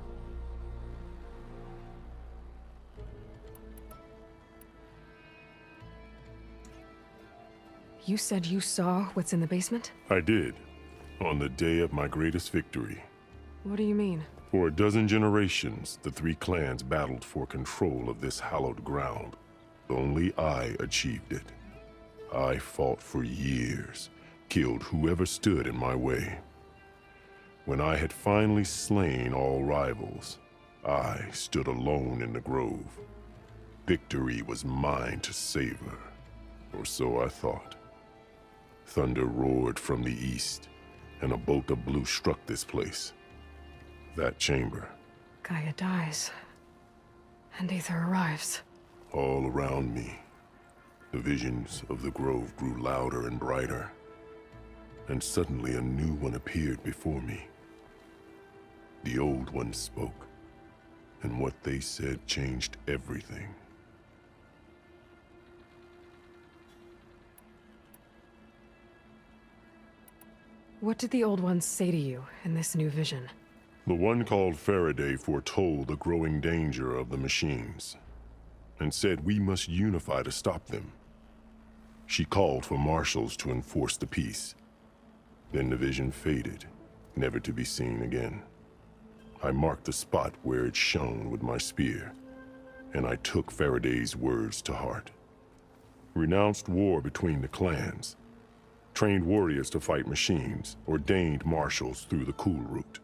Speaker 3: You said you saw what's in the basement?
Speaker 15: I did, on the day of my greatest victory.
Speaker 3: What do you mean?
Speaker 15: For a dozen generations, the 3 clans battled for control of this hallowed ground. Only I achieved it. I fought for years, killed whoever stood in my way. When I had finally slain all rivals, I stood alone in the grove. Victory was mine to savor, or so I thought. Thunder roared from the east, and a bolt of blue struck this place. That chamber.
Speaker 3: Gaia dies, and Aether arrives.
Speaker 15: All around me, the visions of the grove grew louder and brighter, and suddenly a new one appeared before me. The old one spoke, and what they said changed everything.
Speaker 3: What did the old ones say to you in this new vision?
Speaker 15: The one called Faraday foretold the growing danger of the machines, and said we must unify to stop them. She called for marshals to enforce the peace. Then the vision faded, never to be seen again. I marked the spot where it shone with my spear, and I took Faraday's words to heart. Renounced war between the clans, trained warriors to fight machines, ordained marshals through the Cool Route.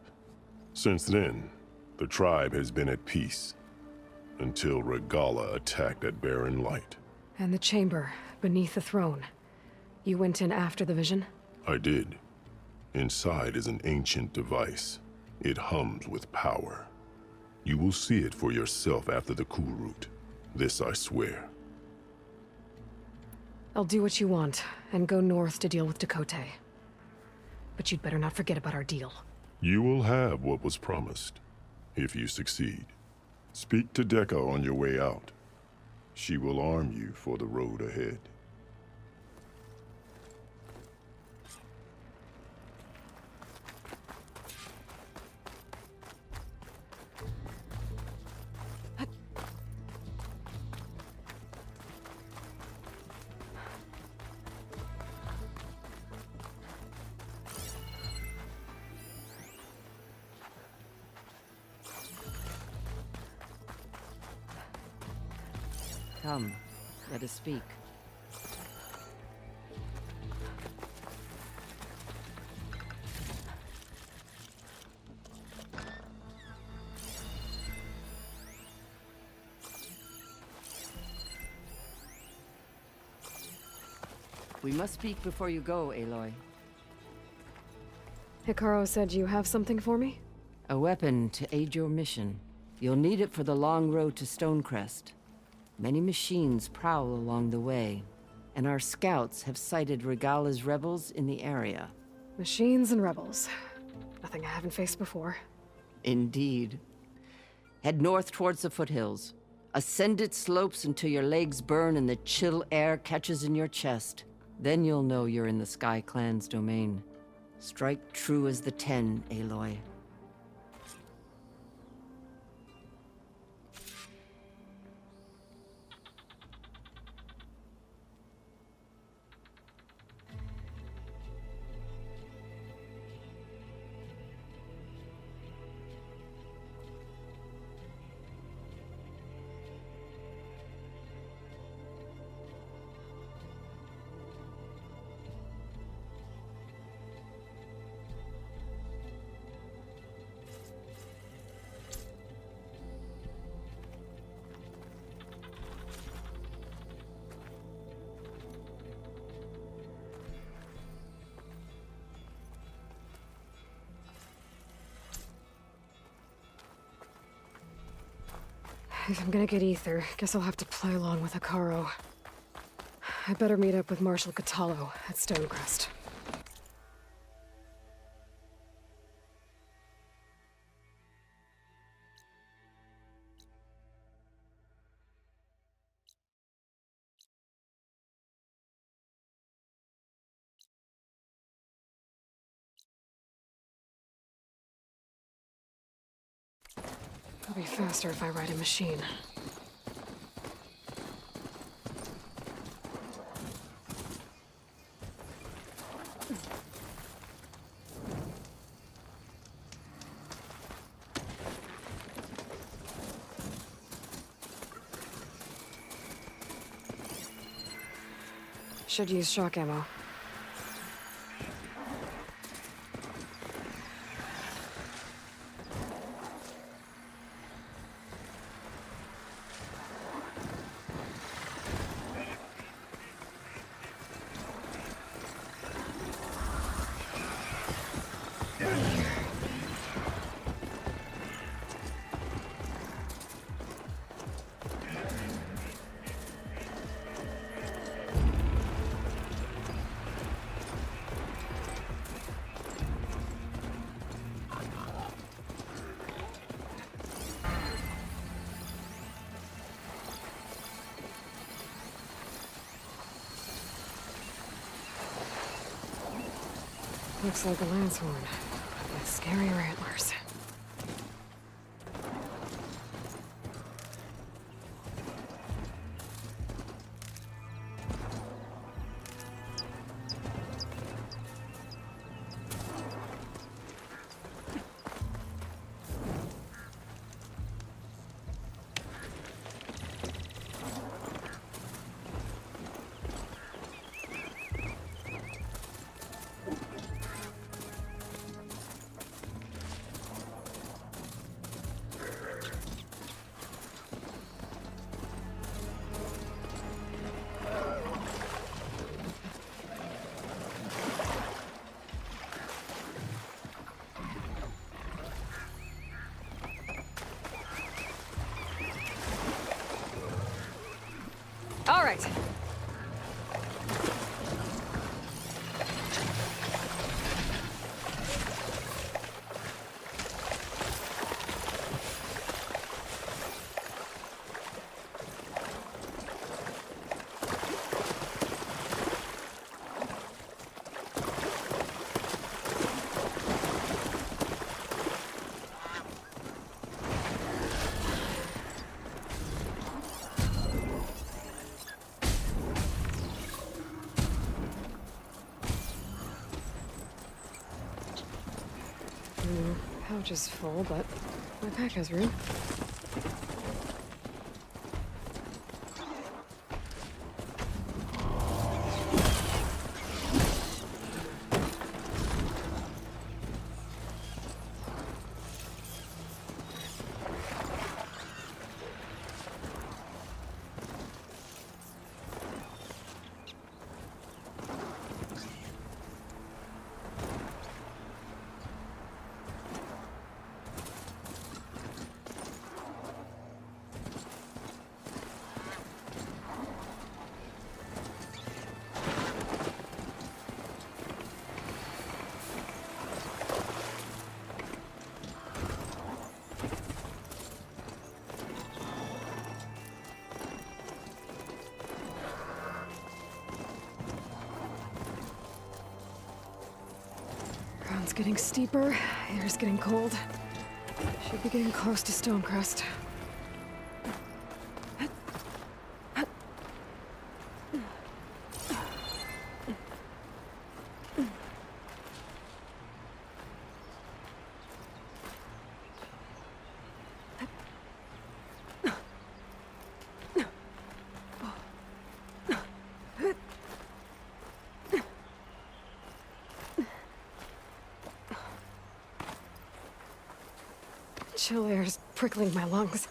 Speaker 15: Since then, the tribe has been at peace, until Regalla attacked at Barren Light.
Speaker 3: And the chamber, beneath the throne. You went in after the vision?
Speaker 15: I did. Inside is an ancient device. It hums with power. You will see it for yourself after the Cool Route. This I swear.
Speaker 3: I'll do what you want, and go north to deal with Tikote. But you'd better not forget about our deal.
Speaker 15: You will have what was promised, if you succeed. Speak to Dekka on your way out. She will arm you for the road ahead.
Speaker 12: Come, let us speak. We must speak before you go, Aloy.
Speaker 3: Hikaru said you have something for me?
Speaker 12: A weapon to aid your mission. You'll need it for the long road to Stonecrest. Many machines prowl along the way, and our scouts have sighted Regala's rebels in the area.
Speaker 3: Machines and rebels. Nothing I haven't faced before.
Speaker 12: Indeed. Head north towards the foothills. Ascend its slopes until your legs burn and the chill air catches in your chest. Then you'll know you're in the Sky Clan's domain. Strike true as the 10, Aloy.
Speaker 3: If I'm gonna get ether, guess I'll have to play along with Akaro. I better meet up with Marshal Catallo at Stonecrest. It'll be faster if I ride a machine. Should use shock ammo. Looks like a lance horn, with scarier antlers. All right. Pouch is full, but my pack has room. getting steeper, air's getting cold. Should be getting close to Stonecrest. Chill air's prickling my lungs.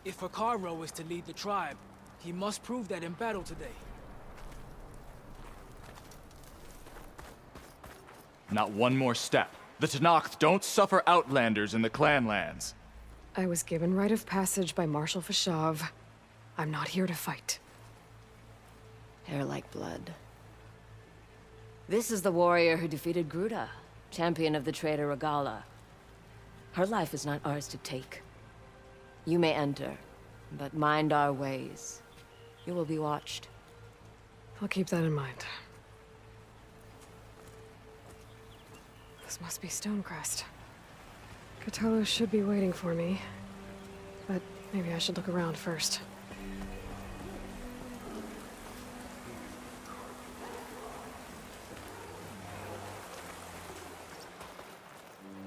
Speaker 16: If Hikaru is to lead the tribe, he must prove that in battle today.
Speaker 17: Not one more step. The Tenakth don't suffer outlanders in the clan lands.
Speaker 3: I was given rite of passage by Marshal Fashav. I'm not here to fight.
Speaker 12: Hair like blood. This is the warrior who defeated Gruda, champion of the traitor Regala. Her life is not ours to take. You may enter, but mind our ways. You will be watched.
Speaker 3: I'll keep that in mind. This must be Stonecrest. Cthulhu should be waiting for me, but maybe I should look around first.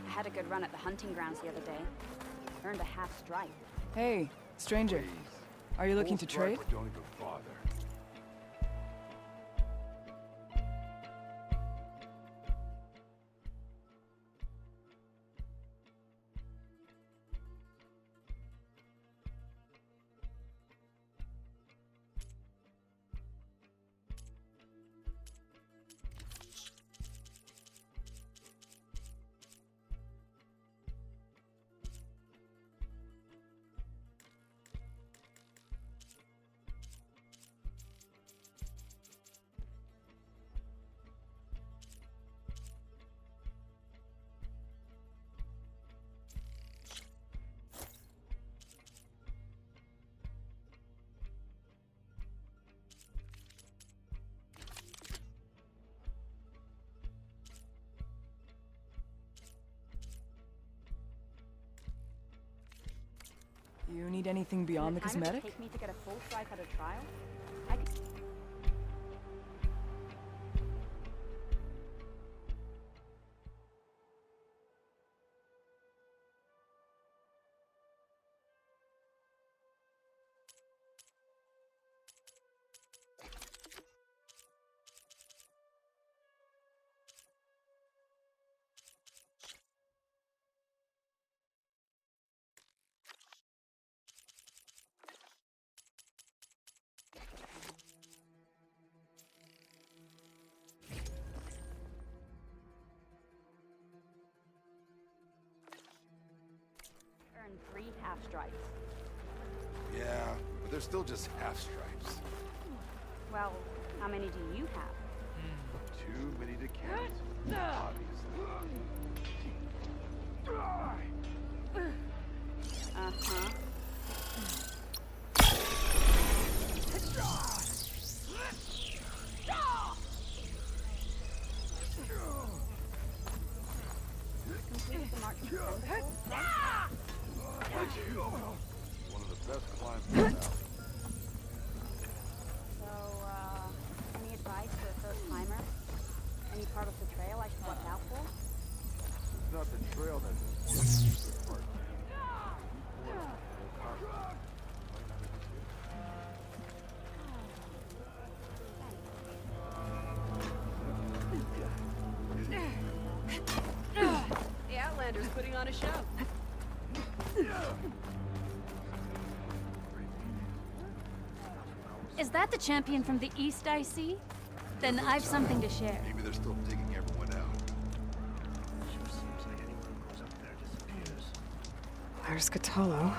Speaker 18: I had a good run at the hunting grounds the other day. Earned a half stripe.
Speaker 19: Hey, stranger. Are you looking to trade?
Speaker 11: Don't even bother.
Speaker 19: You need anything beyond the cosmetic?
Speaker 18: Take me to get a full stripe at a trial? I could... Earn 3 half stripes.
Speaker 20: Yeah, but they're still just half stripes.
Speaker 18: Well, how many do you have?
Speaker 20: Too many to count, obviously.
Speaker 18: Uh-huh. Complete the march to
Speaker 20: One of the best climbs.
Speaker 18: So, any advice for a first timer? Any part of the trail I should watch out for?
Speaker 20: It's not the trail that's the part.
Speaker 3: The Outlander's putting on a show.
Speaker 21: Is that the champion from the east I see? Then I've something to share.
Speaker 20: Maybe they're still digging everyone out.
Speaker 13: Sure seems like anyone who goes up there disappears.
Speaker 3: There's Cthulhu.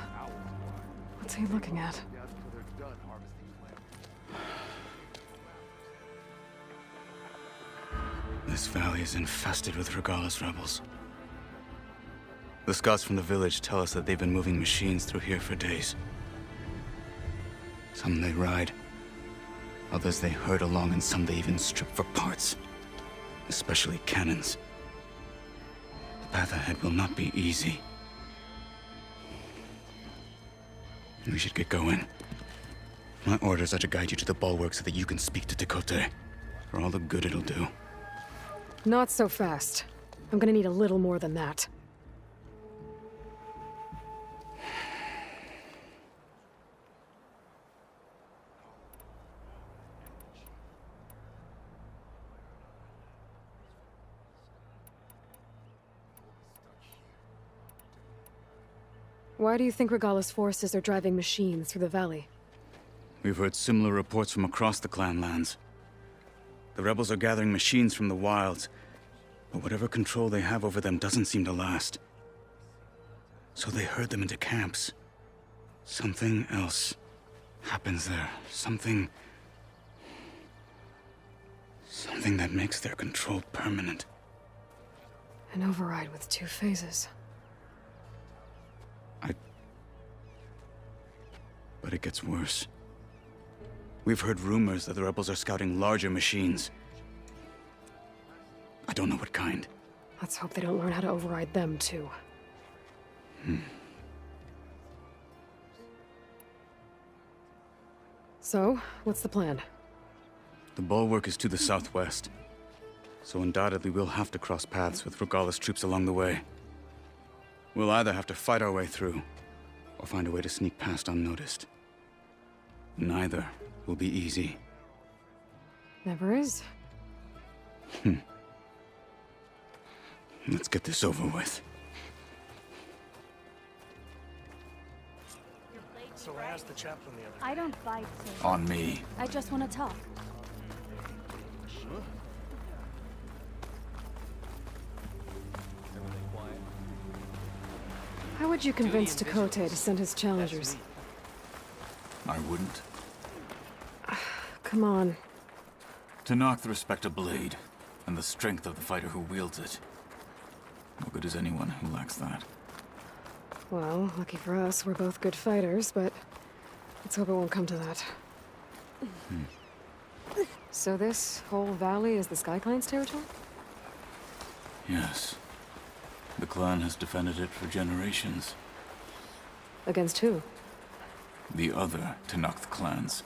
Speaker 3: What's he looking at?
Speaker 14: This valley is infested with Regalla's rebels. The scouts from the village tell us that they've been moving machines through here for days. Some they ride, others they herd along, and some they even strip for parts, especially cannons. The path ahead will not be easy. We should get going. My orders are to guide you to the bulwark so that you can speak to Tekote, for all the good it'll do.
Speaker 3: Not so fast. I'm gonna need a little more than that. Why do you think Regalla's forces are driving machines through the valley?
Speaker 14: We've heard similar reports from across the clan lands. The rebels are gathering machines from the wilds, but whatever control they have over them doesn't seem to last. So they herd them into camps. Something else happens there. Something that makes their control permanent.
Speaker 3: An override with 2 phases.
Speaker 14: But it gets worse. We've heard rumors that the rebels are scouting larger machines. I don't know what kind.
Speaker 3: Let's hope they don't learn how to override them, too. So, what's the plan?
Speaker 14: The bulwark is to the southwest, so undoubtedly we'll have to cross paths with Regalla's troops along the way. We'll either have to fight our way through, or find a way to sneak past unnoticed. Neither will be easy.
Speaker 3: Never is.
Speaker 14: Let's get this over with.
Speaker 13: So I asked the chaplain the other day.
Speaker 21: I don't fight, sir.
Speaker 14: On me.
Speaker 21: I just want to talk.
Speaker 3: How would you convince Tekote to send his challengers?
Speaker 17: I wouldn't.
Speaker 3: Come on.
Speaker 17: To knock the respect of blade, and the strength of the fighter who wields it. What good is anyone who lacks that?
Speaker 3: Well, lucky for us, we're both good fighters, but let's hope it won't come to that. So this whole valley is the Sky Clan's territory?
Speaker 17: Yes. The clan has defended it for generations.
Speaker 3: Against who?
Speaker 17: The other Tenakth clans.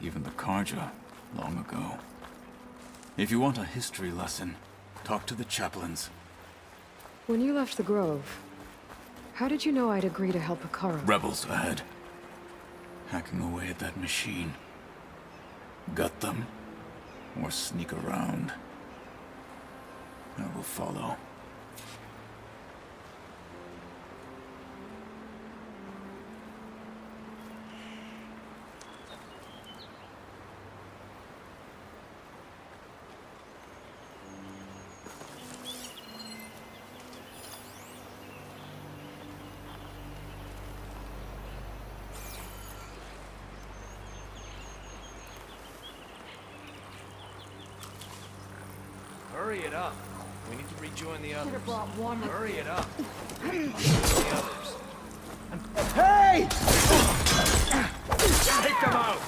Speaker 17: Even the Karja, long ago. If you want a history lesson, talk to the chaplains.
Speaker 3: When you left the Grove, how did you know I'd agree to help Akara?
Speaker 17: Rebels ahead. Hacking away at that machine. Gut them, or sneak around. I will follow.
Speaker 16: Hurry it up. We need to rejoin the others.
Speaker 10: Should've brought warmer.
Speaker 16: Hurry it up. The others.
Speaker 9: Hey!
Speaker 16: Take them out!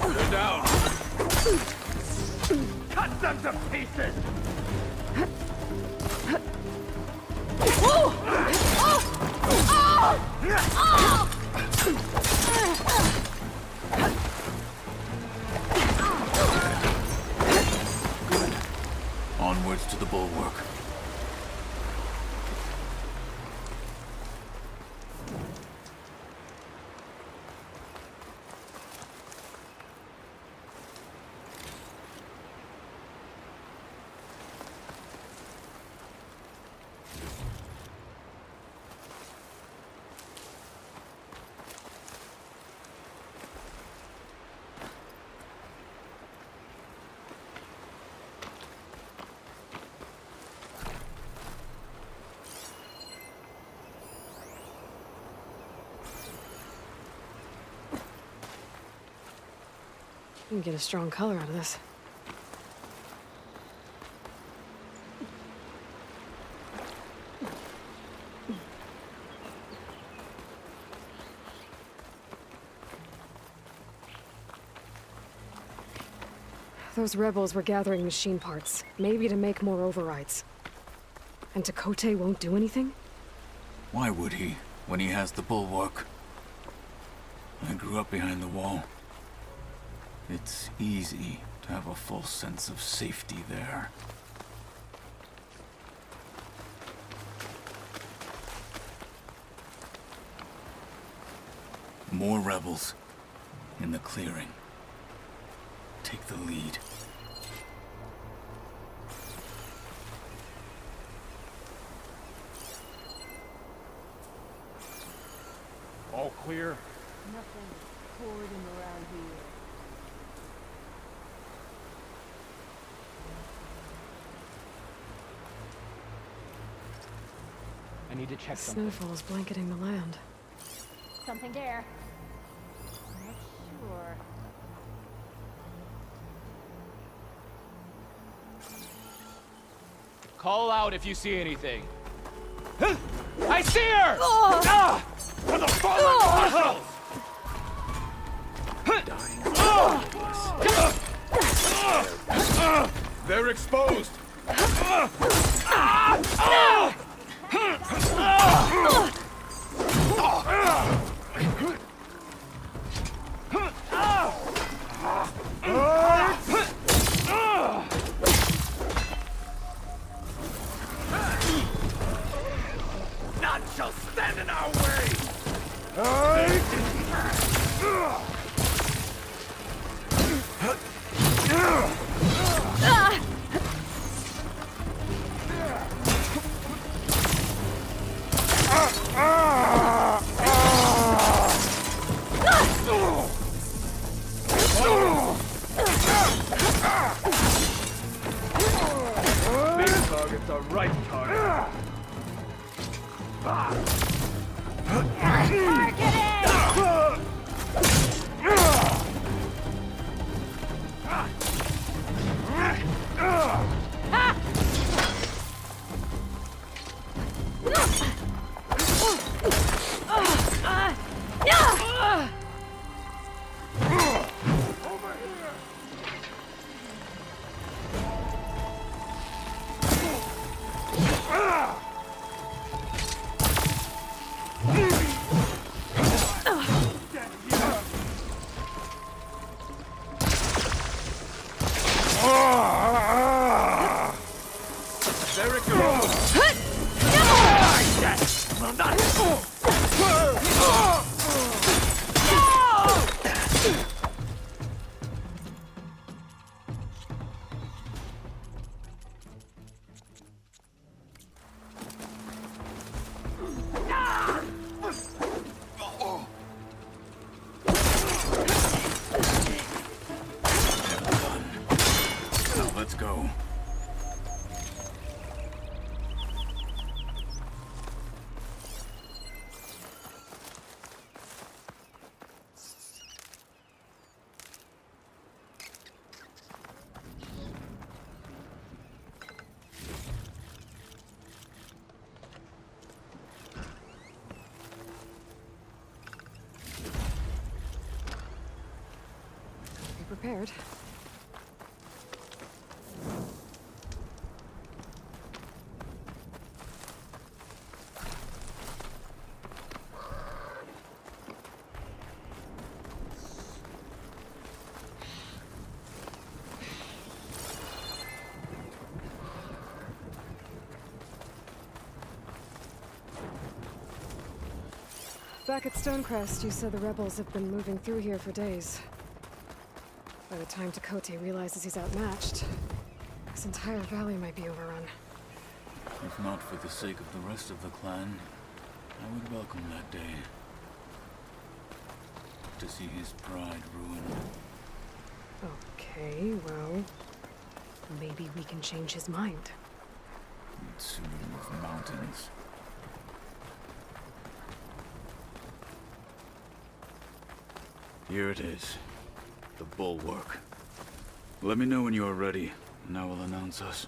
Speaker 16: They're down. Cut them to pieces!
Speaker 17: Onwards to the bulwark.
Speaker 3: You can get a strong color out of this. Those rebels were gathering machine parts, maybe to make more overrides. And Tekote won't do anything?
Speaker 17: Why would he, when he has the bulwark? I grew up behind the wall. It's easy to have a false sense of safety there. More rebels in the clearing. Take the lead.
Speaker 16: All clear?
Speaker 10: Nothing pouring around here.
Speaker 16: I need to check something.
Speaker 3: Snowfall is blanketing the land.
Speaker 21: Something there. Not sure.
Speaker 16: Call out if you see anything. I see her! Ah! For the fallen marshals! They're exposed! None shall stand in our way! These targets are right targets. There it goes! Well done!
Speaker 17: Now let's go.
Speaker 3: prepared. Back at Stonecrest, you said the rebels have been moving through here for days. By the time Tekuote realizes he's outmatched, this entire valley might be overrun.
Speaker 17: If not for the sake of the rest of the clan, I would welcome that day. To see his pride ruined.
Speaker 3: Okay, well, maybe we can change his mind.
Speaker 17: We'd soon move mountains. Here it is. The bulwark. Let me know when you are ready, and I will announce us.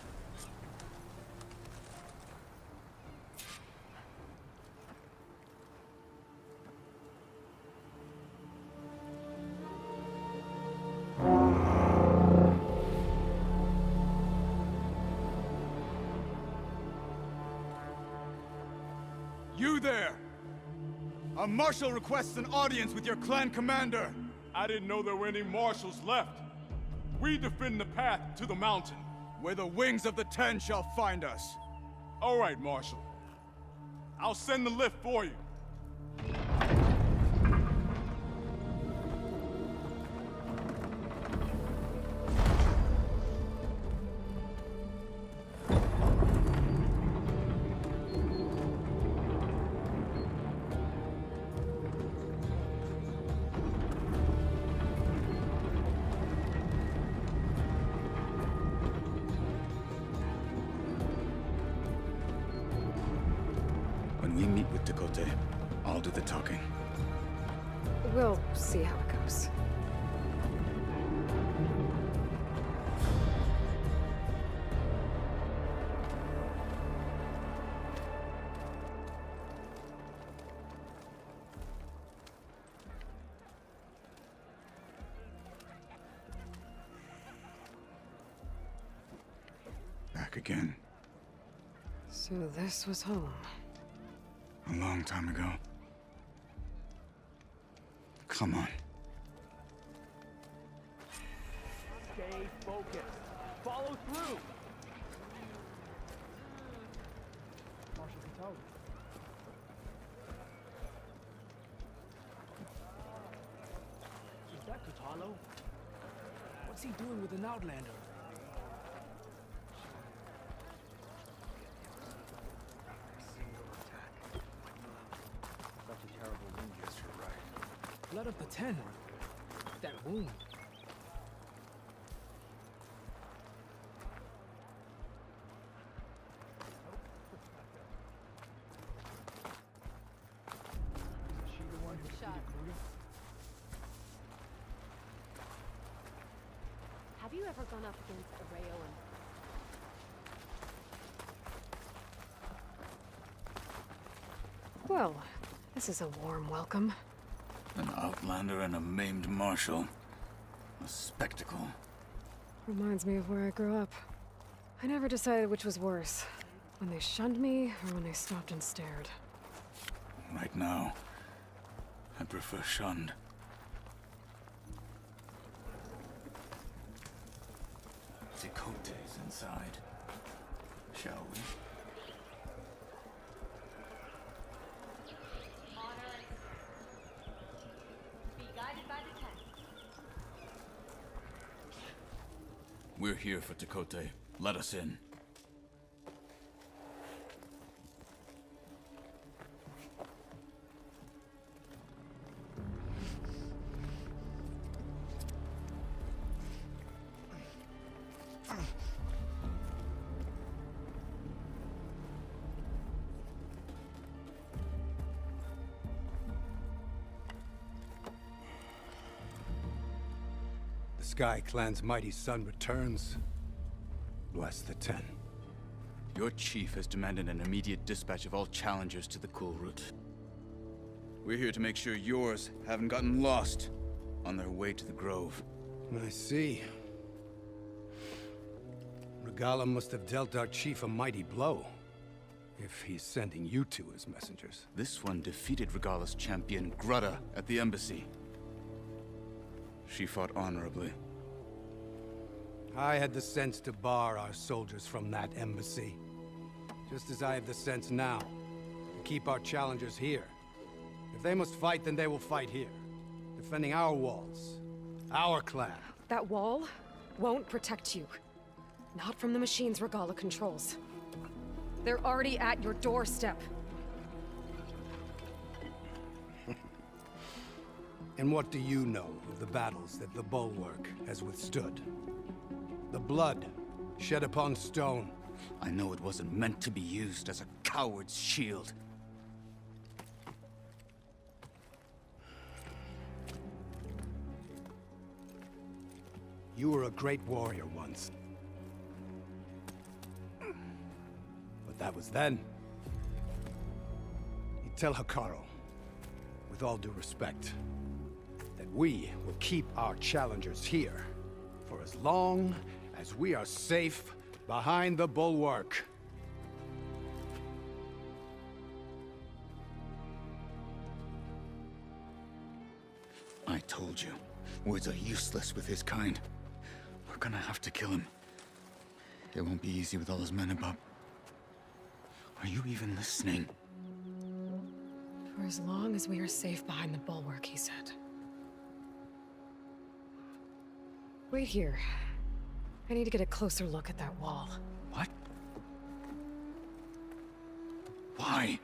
Speaker 11: You there! A marshal requests an audience with your clan commander.
Speaker 4: I didn't know there were any marshals left. We defend the path to the mountain.
Speaker 11: Where the wings of the Ten shall find us.
Speaker 4: All right, Marshal. I'll send the lift for you.
Speaker 14: When we meet with Tekuote, I'll do the talking.
Speaker 3: We'll see how it goes.
Speaker 14: Back again.
Speaker 3: So this was home.
Speaker 14: A long time ago. Come on.
Speaker 16: Stay focused. Follow through. Marshal Tekuote. Is that Kutalo? What's he doing with an Outlander? Blood of the Ten. That wound. Is she the one who defeated Gruda?
Speaker 10: Have you ever gone up against Arreo and...
Speaker 3: Well, this is a warm welcome.
Speaker 17: An Outlander and a maimed marshal. A spectacle.
Speaker 3: Reminds me of where I grew up. I never decided which was worse. When they shunned me, or when they stopped and stared.
Speaker 17: Right now, I prefer shunned. Tekuote's inside. Shall we? We're here for Tekuote. Let us in.
Speaker 22: Sky Clan's mighty son returns. Bless the Ten.
Speaker 17: Your chief has demanded an immediate dispatch of all challengers to the cool route. We're here to make sure yours haven't gotten lost on their way to the Grove.
Speaker 22: I see. Regala must have dealt our chief a mighty blow, if he's sending you two as messengers.
Speaker 14: This one defeated Regala's champion, Grudda, at the embassy. She fought honorably.
Speaker 22: I had the sense to bar our soldiers from that embassy. Just as I have the sense now to keep our challengers here. If they must fight, then they will fight here. Defending our walls. Our clan.
Speaker 3: That wall won't protect you. Not from the machines Regala controls. They're already at your doorstep.
Speaker 22: And what do you know of the battles that the Bulwark has withstood? The blood shed upon stone.
Speaker 14: I know it wasn't meant to be used as a coward's shield.
Speaker 22: You were a great warrior once. But that was then. You tell Hikaru, with all due respect, that we will keep our challengers here for as long as we are safe behind the Bulwark.
Speaker 14: I told you, words are useless with his kind. We're gonna have to kill him. It won't be easy with all his men about. Are you even listening?
Speaker 3: For as long as we are safe behind the Bulwark, he said. Wait here. I need to get a closer look at that wall.
Speaker 14: What? Why?